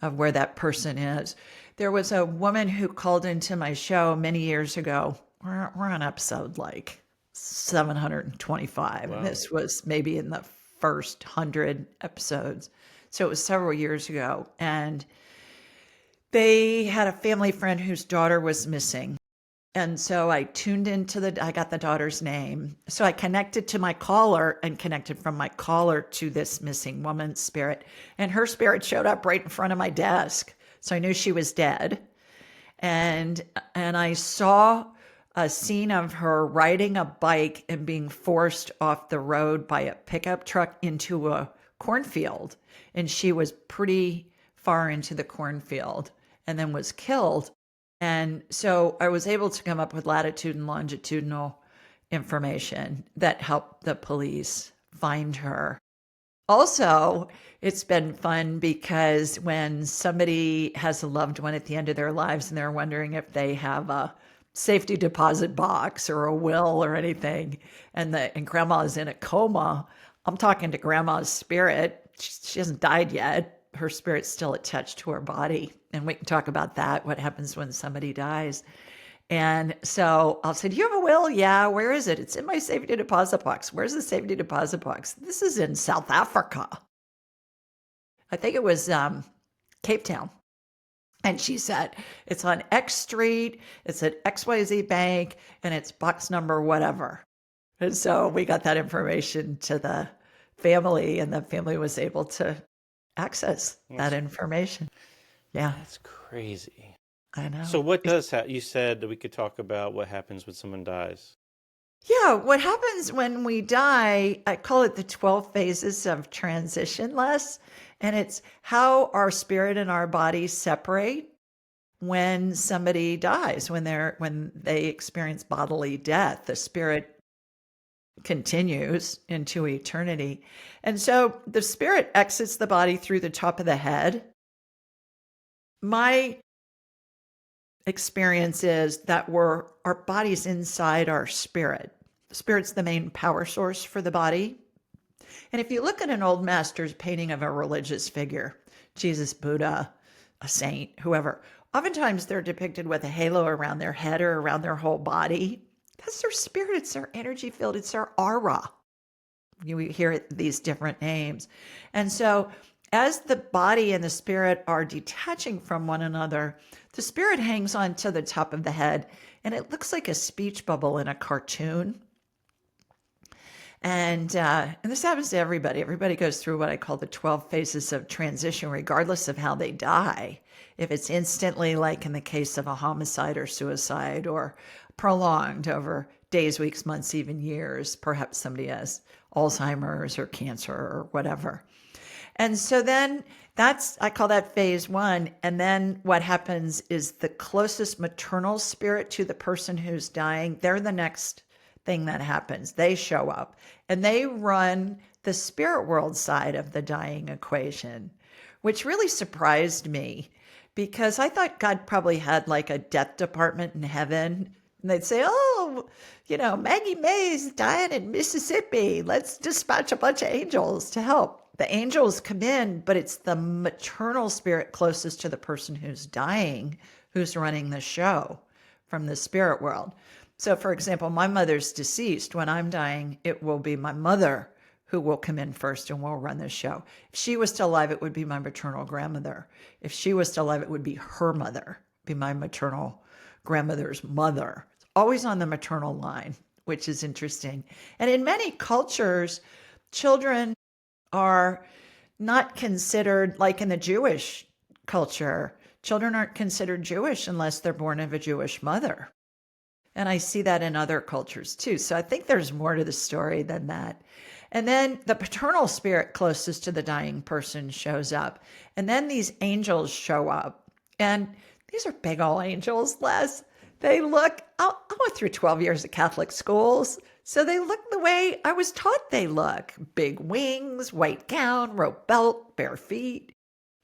of where that person is. There was a woman who called into my show many years ago. We're on episode like 725, and wow. this was maybe in the first 100 episodes. So it was several years ago. And they had a family friend whose daughter was missing. And so I tuned into I got the daughter's name. So I connected to my caller and connected from my caller to this missing woman's spirit. And her spirit showed up right in front of my desk. So I knew she was dead. And I saw a scene of her riding a bike and being forced off the road by a pickup truck into a cornfield. And she was pretty far into the cornfield and then was killed. And so I was able to come up with latitude and longitudinal information that helped the police find her. Also, it's been fun because when somebody has a loved one at the end of their lives and they're wondering if they have a safety deposit box or a will or anything, and grandma's in a coma, I'm talking to grandma's spirit. She hasn't died yet. Her spirit's still attached to her body. And we can talk about that, what happens when somebody dies. And so I'll say, do you have a will? Yeah. Where is it? It's in my safety deposit box. Where's the safety deposit box? This is in South Africa. I think it was Cape Town. And she said, it's on X Street, it's at XYZ Bank, and it's box number whatever. And so we got that information to the family, and the family was able to access that That's information. Yeah, that's crazy. I know. So what does you said that we could talk about what happens when someone dies. Yeah, what happens when we die, I call it the 12 phases of transition, Les, and it's how our spirit and our body separate when somebody dies, when they experience bodily death. The spirit continues into eternity. And so the spirit exits the body through the top of the head. My experience is that our body's inside our spirit. The spirit's the main power source for the body. And if you look at an old master's painting of a religious figure, Jesus, Buddha, a saint, whoever, oftentimes they're depicted with a halo around their head or around their whole body. That's their spirit. It's their energy field. It's their aura. You hear these different names. And so as the body and the spirit are detaching from one another, the spirit hangs on to the top of the head, and it looks like a speech bubble in a cartoon. And this happens to everybody. Everybody goes through what I call the 12 phases of transition, regardless of how they die. If it's instantly, like in the case of a homicide or suicide, or prolonged over days, weeks, months, even years, perhaps somebody has Alzheimer's or cancer or whatever. And so then I call that phase one. And then what happens is the closest maternal spirit to the person who's dying, they're the next thing that happens. They show up and they run the spirit world side of the dying equation, which really surprised me because I thought God probably had like a death department in heaven. And they'd say, oh, Maggie May's dying in Mississippi. Let's dispatch a bunch of angels to help. The angels come in, but it's the maternal spirit closest to the person who's dying who's running the show from the spirit world. So, for example, my mother's deceased. When I'm dying, it will be my mother who will come in first and will run the show. If she was still alive, it would be my maternal grandmother. If she was still alive, it would be her mother, be my maternal grandmother's mother. It's always on the maternal line, which is interesting. And in many cultures, children are not considered, like in the Jewish culture, children aren't considered Jewish unless they're born of a Jewish mother. And I see that in other cultures too. So I think there's more to the story than that. And then the paternal spirit closest to the dying person shows up. And then these angels show up. And these are big old angels, Les. They look, I went through 12 years of Catholic schools. So they look the way I was taught they look: big wings, white gown, rope belt, bare feet.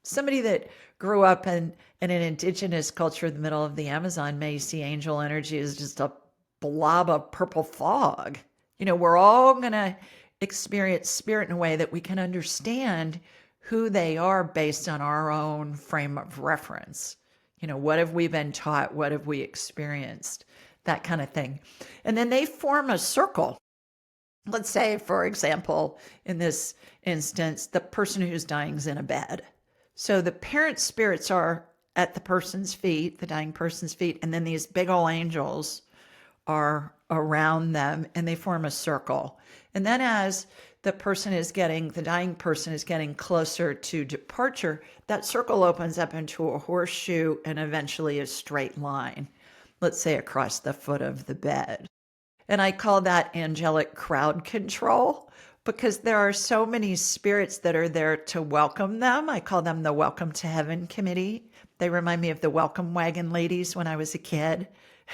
Somebody that grew up in an indigenous culture in the middle of the Amazon may see angel energy as just a blob of purple fog. We're all going to experience spirit in a way that we can understand who they are based on our own frame of reference. What have we been taught? What have we experienced? That kind of thing. And then they form a circle. Let's say, for example, in this instance, the person who's dying is in a bed. So the parent spirits are at the person's feet, the dying person's feet, and then these big old angels are around them and they form a circle. And then as the dying person is getting closer to departure, that circle opens up into a horseshoe and eventually a straight line, let's say across the foot of the bed. And I call that angelic crowd control because there are so many spirits that are there to welcome them. I call them the Welcome to Heaven Committee. They remind me of the welcome wagon ladies when I was a kid.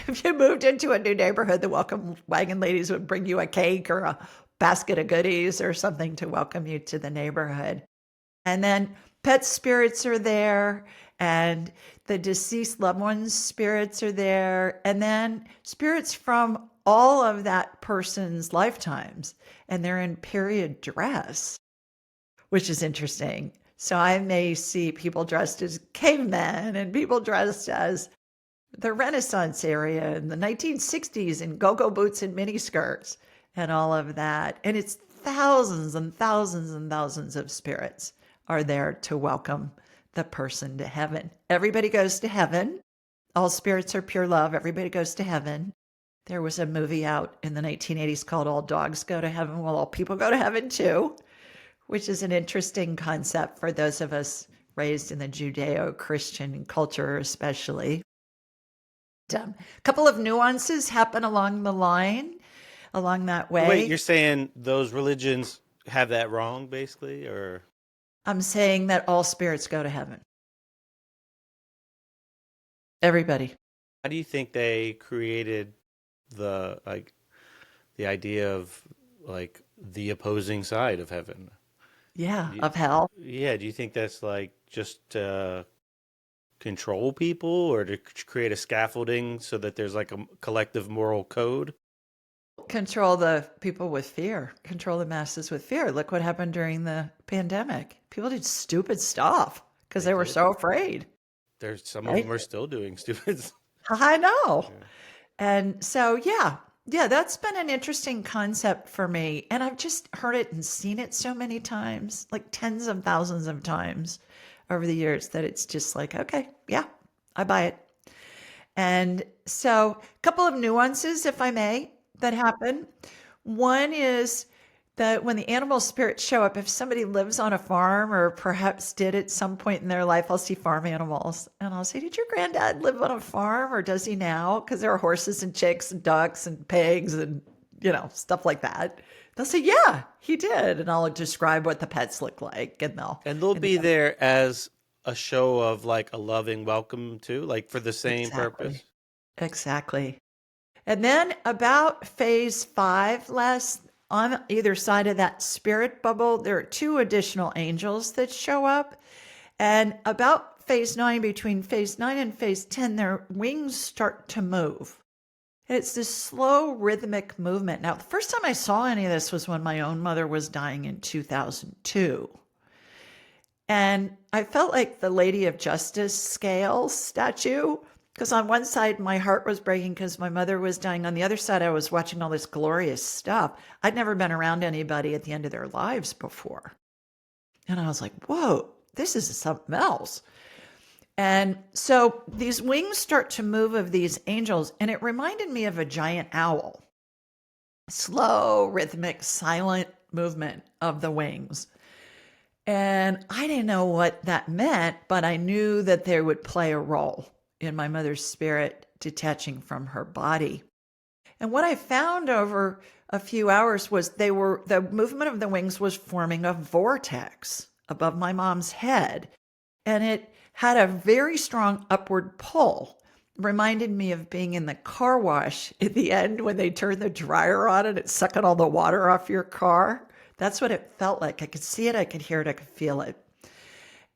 If you moved into a new neighborhood, the welcome wagon ladies would bring you a cake or a basket of goodies or something to welcome you to the neighborhood. And then pet spirits are there, and the deceased loved ones' spirits are there, and then spirits from all of that person's lifetimes, and they're in period dress, which is interesting. So I may see people dressed as cavemen and people dressed as the Renaissance era in the 1960s in go-go boots and miniskirts and all of that. And it's thousands and thousands and thousands of spirits are there to welcome the person to heaven. Everybody goes to heaven. All spirits are pure love. Everybody goes to heaven. There was a movie out in the 1980s called All Dogs Go to Heaven. Well, all people go to heaven too, which is an interesting concept for those of us raised in the Judeo-Christian culture, especially. A couple of nuances happen along the line, along that Wait, way. you're saying those religions have that wrong, basically, or I'm saying that all spirits go to heaven. Everybody. how do you think they created the idea of the opposing side of heaven? Yeah, Do you- of hell. yeah, do you think that's just to control people or to create a scaffolding so that there's like a collective moral code? Control the people with fear, control the masses with fear. Look what happened during the pandemic. People did stupid stuff because They they were did. so afraid, There's some of right? them are still doing stupid. I know. Yeah. And so, yeah, that's been an interesting concept for me. And I've just heard it and seen it so many times, like tens of thousands of times over the years, that it's just like, okay, yeah, I buy it. And so, a couple of nuances, if I may, that happen. One is that when the animal spirits show up, if somebody lives on a farm or perhaps did at some point in their life, I'll see farm animals and I'll say, did your granddad live on a farm or does he now? Because there are horses and chicks and ducks and pigs and, stuff like that. They'll say, yeah, he did. And I'll describe what the pets look like And they'll and be there as a show of like a loving welcome too, like for the same exactly, purpose. exactly. And then about phase 5, Les, on either side of that spirit bubble, there are 2 additional angels that show up. And about phase 9, between phase 9 and phase 10, their wings start to move. And it's this slow rhythmic movement. Now, the first time I saw any of this was when my own mother was dying in 2002. And I felt like the Lady of Justice scale statue, because on one side my heart was breaking because my mother was dying. On the other side, I was watching all this glorious stuff. I'd never been around anybody at the end of their lives before. And I was like, whoa, this is something else. And so these wings start to move of these angels, and it reminded me of a giant owl. Slow, rhythmic, silent movement of the wings. And I didn't know what that meant, but I knew that they would play a role in my mother's spirit detaching from her body. And what I found over a few hours was the movement of the wings was forming a vortex above my mom's head. And it had a very strong upward pull. Reminded me of being in the car wash at the end when they turn the dryer on and it's sucking all the water off your car. That's what it felt like. I could see it, I could hear it, I could feel it.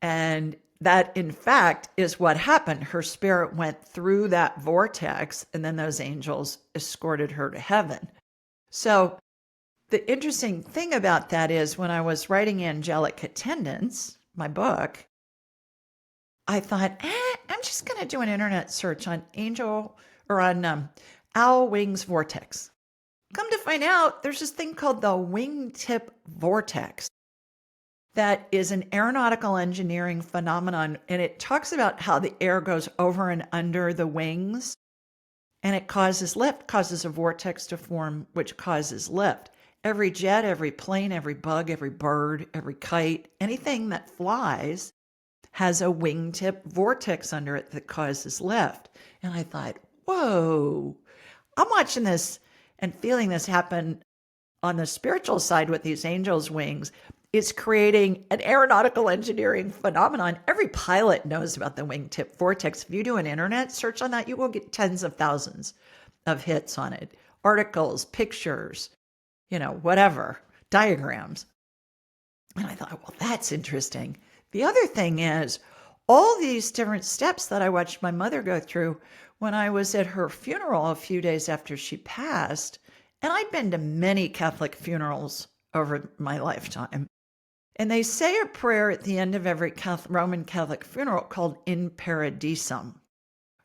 And that, in fact, is what happened. Her spirit went through that vortex, and then those angels escorted her to heaven. So, the interesting thing about that is when I was writing Angelic Attendants, my book, I thought, I'm just going to do an internet search on angel or on owl wings vortex. Come to find out, there's this thing called the wingtip vortex that is an aeronautical engineering phenomenon. And it talks about how the air goes over and under the wings and it causes lift, causes a vortex to form, which causes lift. Every jet, every plane, every bug, every bird, every kite, anything that flies has a wingtip vortex under it that causes lift. And I thought, whoa, I'm watching this and feeling this happen on the spiritual side with these angels' wings. Is creating an aeronautical engineering phenomenon. Every pilot knows about the wingtip vortex. If you do an internet search on that, you will get tens of thousands of hits on it. Articles, pictures, whatever, diagrams. And I thought, well, that's interesting. The other thing is all these different steps that I watched my mother go through when I was at her funeral a few days after she passed. And I'd been to many Catholic funerals over my lifetime. And they say a prayer at the end of every Roman Catholic funeral called In Paradisum,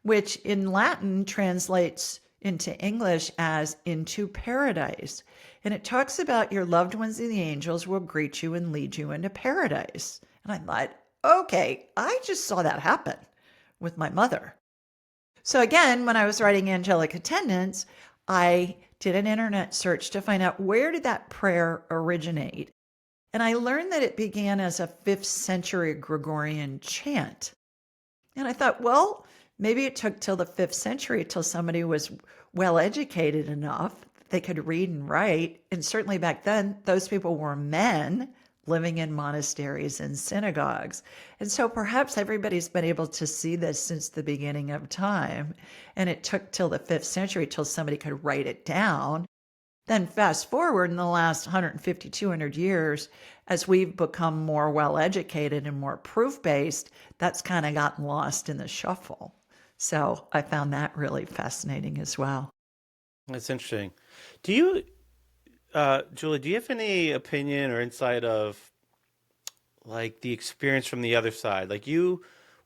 which in Latin translates into English as into paradise. And it talks about your loved ones and the angels will greet you and lead you into paradise. And I thought, okay, I just saw that happen with my mother. So again, when I was writing Angelic Attendants, I did an internet search to find out where did that prayer originate. And I learned that it began as a 5th century Gregorian chant. And I thought, well, maybe it took till the 5th century till somebody was well educated enough they could read and write. And certainly back then, those people were men living in monasteries and synagogues. And so perhaps everybody's been able to see this since the beginning of time. And it took till the 5th century till somebody could write it down. Then fast forward in the last 150, 200 years, as we've become more well-educated and more proof-based, that's kind of gotten lost in the shuffle. So I found that really fascinating as well. That's interesting. Do you, Julie, do you have any opinion or insight of like the experience from the other side? Like you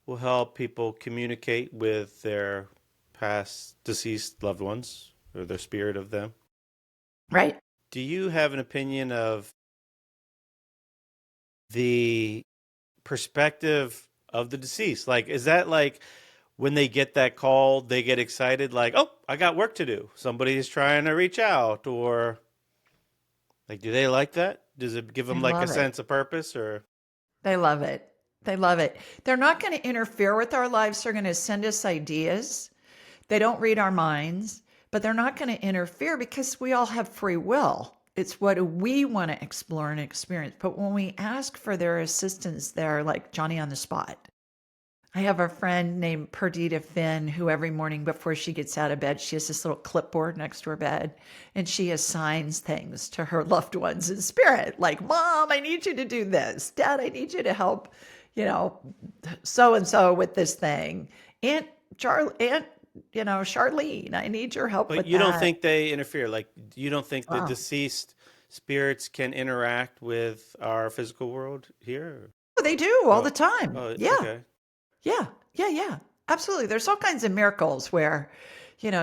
will help people communicate with their past deceased loved ones or their spirit of them. Right. Do you have an opinion of the perspective of the deceased? Like, is that like when they get that call, they get excited, like, oh, I got work to do. Somebody is trying to reach out, or like, do they like that? Does it give them They like a love it. sense of purpose, or They love it. They love it. They're not going to interfere with our lives. They're going to send us ideas. They don't read our minds, but they're not going to interfere because we all have free will. It's what we want to explore and experience. But when we ask for their assistance, they're like Johnny on the spot. I have a friend named Perdita Finn who every morning before she gets out of bed, she has this little clipboard next to her bed and she assigns things to her loved ones in spirit. Like, Mom, I need you to do this. Dad, I need you to help, so and so with this thing. Aunt, Charlene, I need your help but with you don't that. think they interfere? Like, you don't think the Oh, deceased spirits can interact with our physical world here? they do all the Oh, time. oh, Yeah. okay. Yeah, yeah, yeah. Absolutely. There's all kinds of miracles where,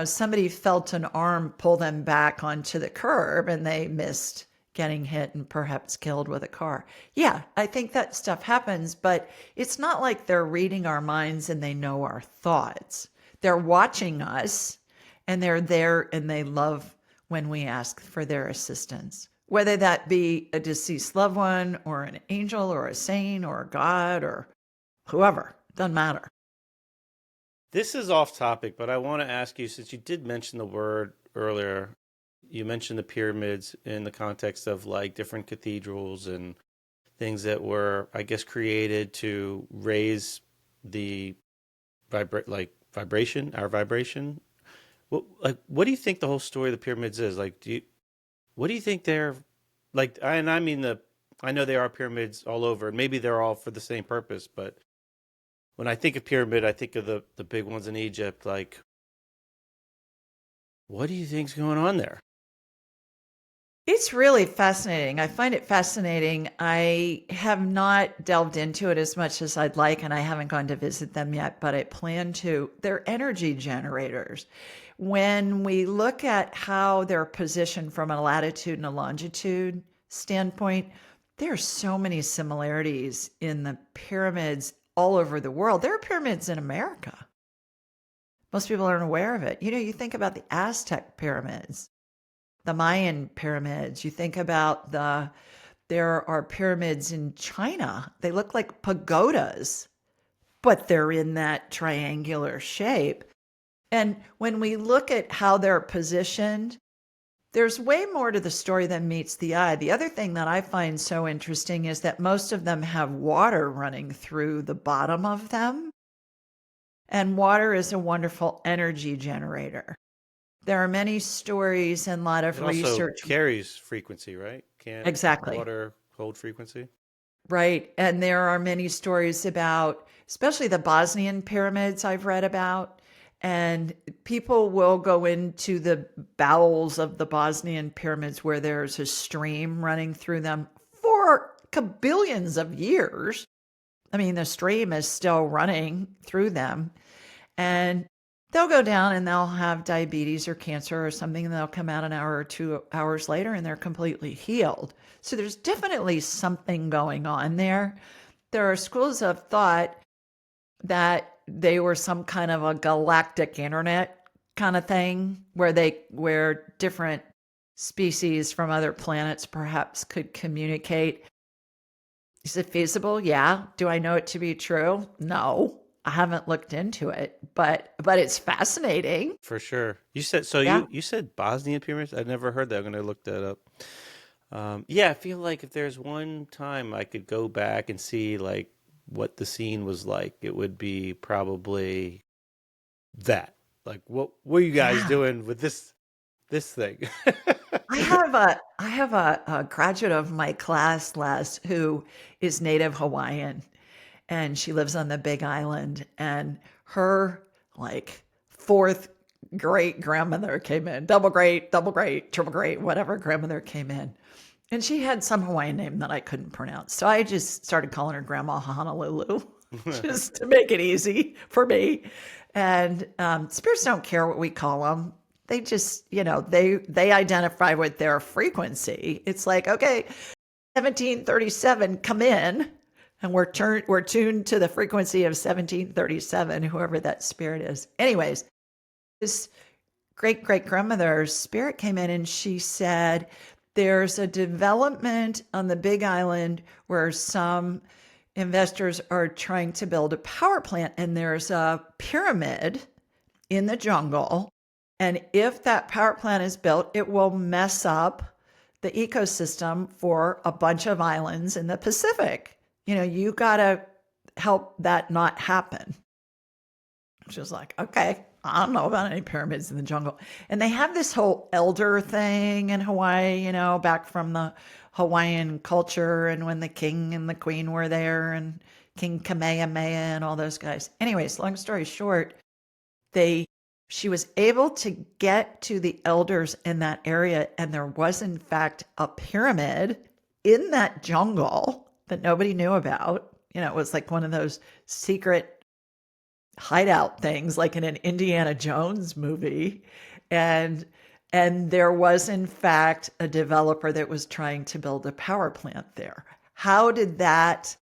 somebody felt an arm pull them back onto the curb and they missed getting hit and perhaps killed with a car. Yeah, I think that stuff happens, but it's not like they're reading our minds and they know our thoughts. They're watching us and they're there and they love when we ask for their assistance. whether that be a deceased loved one or an angel or a saint or a god or whoever, doesn't matter. This is off topic, but I want to ask you, since you did mention the word earlier, you mentioned the pyramids in the context of like different cathedrals and things that were, I guess, created to raise the vibration, our vibration. What do you think the whole story of the pyramids is? Like, what do you think they're like? And I mean I know there are pyramids all over, and maybe they're all for the same purpose, but when I think of pyramid, I think of the big ones in Egypt. Like, what do you think's going on there? It's really fascinating. I find it fascinating. I have not delved into it as much as I'd like, and I haven't gone to visit them yet, but I plan to. They're energy generators. When we look at how they're positioned from a latitude and a longitude standpoint, there are so many similarities in the pyramids all over the world. There are pyramids in America. Most people aren't aware of it. You think about the Aztec pyramids, the Mayan pyramids. You think about there are pyramids in China. They look like pagodas, but they're in that triangular shape. And when we look at how they're positioned, there's way more to the story than meets the eye. The other thing that I find so interesting is that most of them have water running through the bottom of them. And water is a wonderful energy generator. There are many stories and a lot of It also research. carries frequency, right? Can't Exactly. water hold frequency? Right. And there are many stories about, especially the Bosnian pyramids I've read about. And people will go into the bowels of the Bosnian pyramids where there's a stream running through them for billions of years. I mean, the stream is still running through them. And they'll go down and they'll have diabetes or cancer or something, and they'll come out an hour or 2 hours later and they're completely healed. So there's definitely something going on there. There are schools of thought that they were some kind of a galactic internet kind of thing where different species from other planets perhaps could communicate. Is it feasible? Yeah. Do I know it to be true? No. I haven't looked into it, but it's fascinating. For sure. You said so. Yeah. You said Bosnian pyramids. I've never heard that. I'm gonna look that up. Yeah, I feel like if there's one time I could go back and see like what the scene was like, it would be probably that. Like, what were you guys Yeah. doing with this thing? I have a graduate of my class last who is native Hawaiian, and she lives on the Big Island, and her like fourth great grandmother came in, double great, triple great, whatever grandmother came in. And she had some Hawaiian name that I couldn't pronounce. So I just started calling her Grandma Honolulu just to make it easy for me. And spirits don't care what we call them. They just, they identify with their frequency. It's like, okay, 1737, come in. And we're tuned to the frequency of 1737, whoever that spirit is. Anyways, this great great grandmother's spirit came in and she said, there's a development on the Big Island where some investors are trying to build a power plant, and there's a pyramid in the jungle. And if that power plant is built, it will mess up the ecosystem for a bunch of islands in the Pacific. You got to help that not happen. She was like, okay, I don't know about any pyramids in the jungle. And they have this whole elder thing in Hawaii, back from the Hawaiian culture and when the king and the queen were there and King Kamehameha and all those guys. Anyways, long story short, she was able to get to the elders in that area, and there was in fact a pyramid in that jungle that nobody knew about. It was like one of those secret hideout things like in an Indiana Jones movie. And there was in fact a developer that was trying to build a power plant there. How did that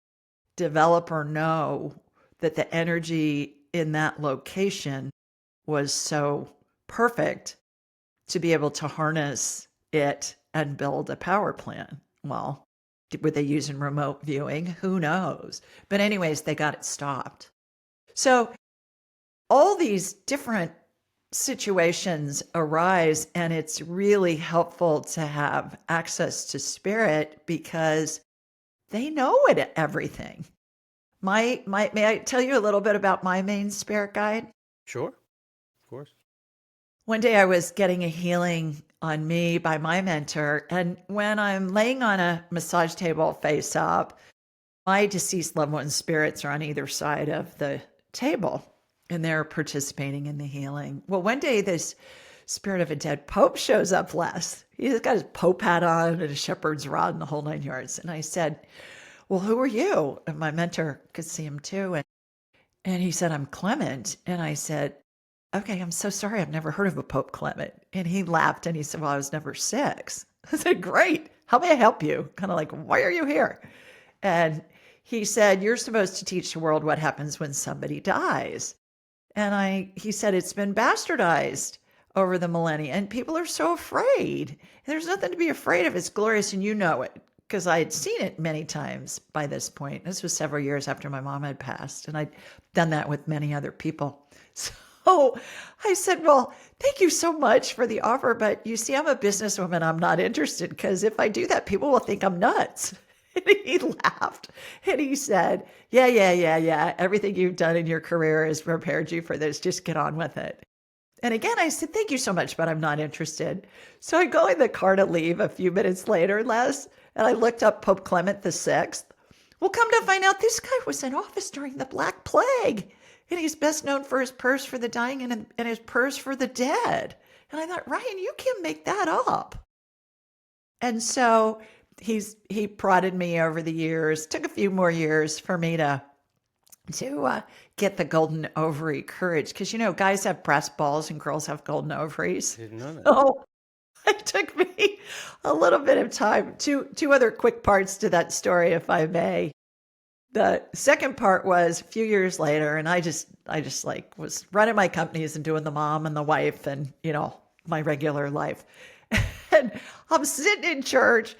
developer know that the energy in that location was so perfect to be able to harness it and build a power plant. Well, were they using remote viewing? Who knows? But, anyways, they got it stopped. So, all these different situations arise, and it's really helpful to have access to spirit because they know everything. May I tell you a little bit about my main spirit guide? Sure, of course. One day I was getting a healing on me by my mentor, and when I'm laying on a massage table face up, my deceased loved one's spirits are on either side of the table, and they're participating in the healing. Well, one day this spirit of a dead pope shows up, Les. He's got his pope hat on and a shepherd's rod and the whole 9 yards. And I said, well, who are you? And my mentor could see him too. And he said, I'm Clement. And I said, okay, I'm so sorry. I've never heard of a Pope Clement. And he laughed and he said, well, I was never 6. I said, great. How may I help you? Kind of like, why are you here? And he said, you're supposed to teach the world what happens when somebody dies. And he said, it's been bastardized over the millennia and people are so afraid. And there's nothing to be afraid of. It's glorious and you know it because I had seen it many times by this point. This was several years after my mom had passed, and I'd done that with many other people. So I said, well, thank you so much for the offer, but you see, I'm a businesswoman. I'm not interested because if I do that, people will think I'm nuts. And he laughed and he said, yeah. Everything you've done in your career has prepared you for this. Just get on with it. And again, I said, thank you so much, but I'm not interested. So I go in the car to leave a few minutes later, Les, and I looked up Pope Clement VI. Well, come to find out, this guy was in office during the Black Plague. And he's best known for his prayers for the dying and his prayers for the dead. And I thought, Ryan, you can't make that up. And so he prodded me over the years. Took a few more years for me to get the golden ovary courage. Because, guys have brass balls and girls have golden ovaries. Didn't know that. So it took me a little bit of time. Two other quick parts to that story, if I may. The second part was a few years later, and I just like was running my companies and doing the mom and the wife and, my regular life. And I'm sitting in church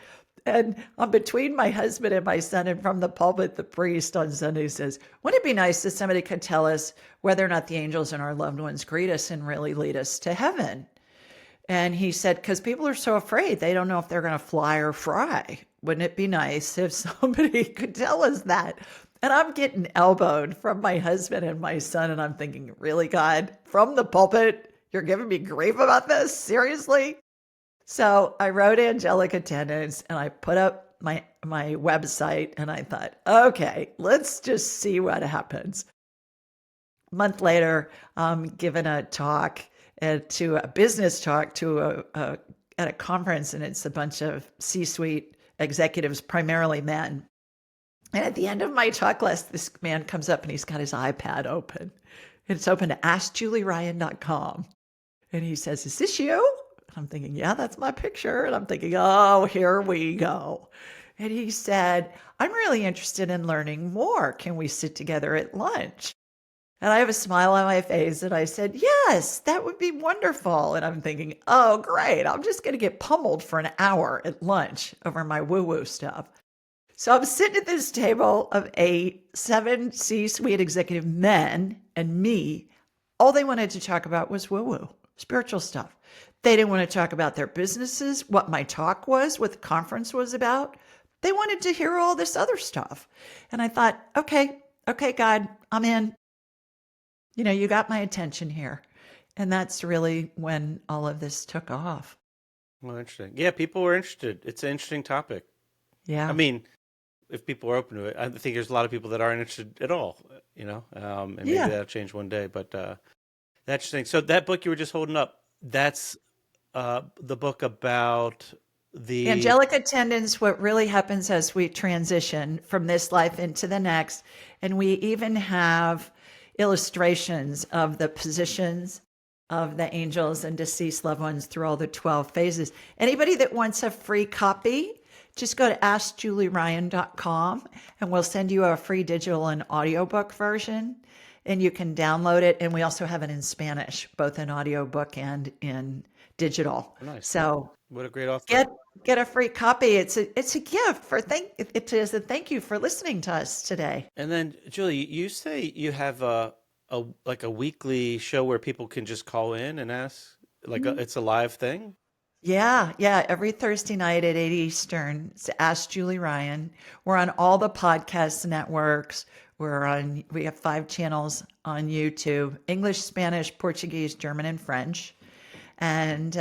and I'm between my husband and my son, and from the pulpit, the priest on Sunday says, wouldn't it be nice if somebody could tell us whether or not the angels and our loved ones greet us and really lead us to heaven? And he said, because people are so afraid, they don't know if they're going to fly or fry. Wouldn't it be nice if somebody could tell us that? And I'm getting elbowed from my husband and my son. And I'm thinking, really, God, from the pulpit, you're giving me grief about this? Seriously? So I wrote angelic attendants and I put up my website and I thought, okay, let's just see what happens. A month later, I'm giving a talk to a business talk to at a conference, and it's a bunch of C-suite executives, primarily men. And at the end of my talk list, this man comes up and he's got his iPad open. It's open to askjulieryan.com. And he says, is this you? And I'm thinking, yeah, that's my picture. And I'm thinking, oh, here we go. And he said, I'm really interested in learning more. Can we sit together at lunch? And I have a smile on my face and I said, yes, that would be wonderful. And I'm thinking, oh, great. I'm just going to get pummeled for an hour at lunch over my woo-woo stuff. So I'm sitting at this table of 7 C-suite executive men and me. All they wanted to talk about was woo-woo, spiritual stuff. They didn't want to talk about their businesses, what my talk was, what the conference was about. They wanted to hear all this other stuff. And I thought, okay, God, I'm in. You got my attention here. And that's really when all of this took off. Well, interesting. Yeah, people were interested. It's an interesting topic. Yeah. I mean, if people are open to it, I think there's a lot of people that aren't interested at all, and maybe that'll change one day. But that's interesting. So that book you were just holding up, that's the book about the angelic attendants, what really happens as we transition from this life into the next. And we even have illustrations of the positions of the angels and deceased loved ones through all the 12 phases. Anybody that wants a free copy, just go to askjulieryan.com and we'll send you a free digital and audiobook version. and you can download it. And we also have it in Spanish, both in audiobook and in digital. Oh, nice. So What a great offer. get get a free copy. It's a gift for it is a thank you for listening to us today. And then, Julie, you say you have a like a weekly show where people can just call in and ask, like it's a live thing? Yeah, yeah. Every Thursday night at 8 Eastern, it's Ask Julie Ryan. We're on all the podcast networks. We have 5 channels on YouTube: English, Spanish, Portuguese, German, and French. And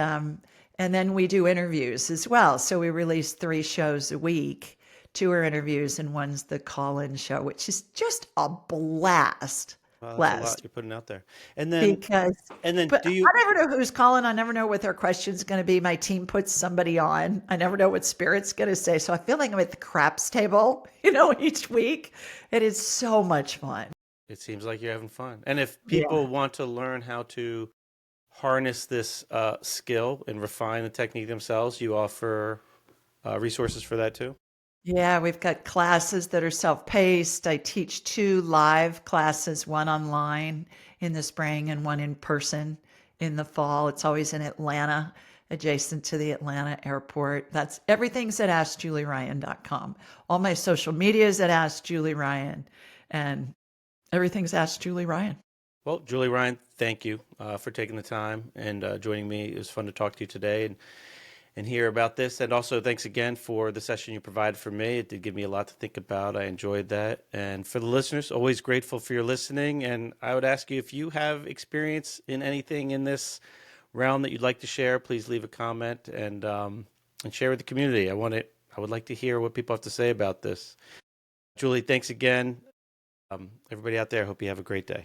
and then we do interviews as well. So we release 3 shows a week. 2 are interviews, and one's the call-in show, which is just a blast. Wow, that's a lot Blast. you're putting out there. And then, Because, but do I you? never know who's calling. I never know what their question's going to be. My team puts somebody on. I never know what Spirit's going to say. So I feel like I'm at the craps table, each week. It is so much fun. It seems like you're having fun. And if Yeah. people want to learn how to harness this skill and refine the technique themselves, you offer resources for that too. Yeah, we've got classes that are self-paced. I teach 2 live classes, one online in the spring and one in person in the fall. It's always in Atlanta, adjacent to the Atlanta airport. That's everything's at AskJulieRyan.com. All my social media is at Ask Julie Ryan, and everything's Ask Julie Ryan. Well, Julie Ryan, thank you for taking the time and joining me. It was fun to talk to you today and hear about this. And also, thanks again for the session you provided for me. It did give me a lot to think about. I enjoyed that. And for the listeners, always grateful for your listening. And I would ask you, if you have experience in anything in this realm that you'd like to share, please leave a comment and share with the community. I would like to hear what people have to say about this. Julie, thanks again. Everybody out there, hope you have a great day.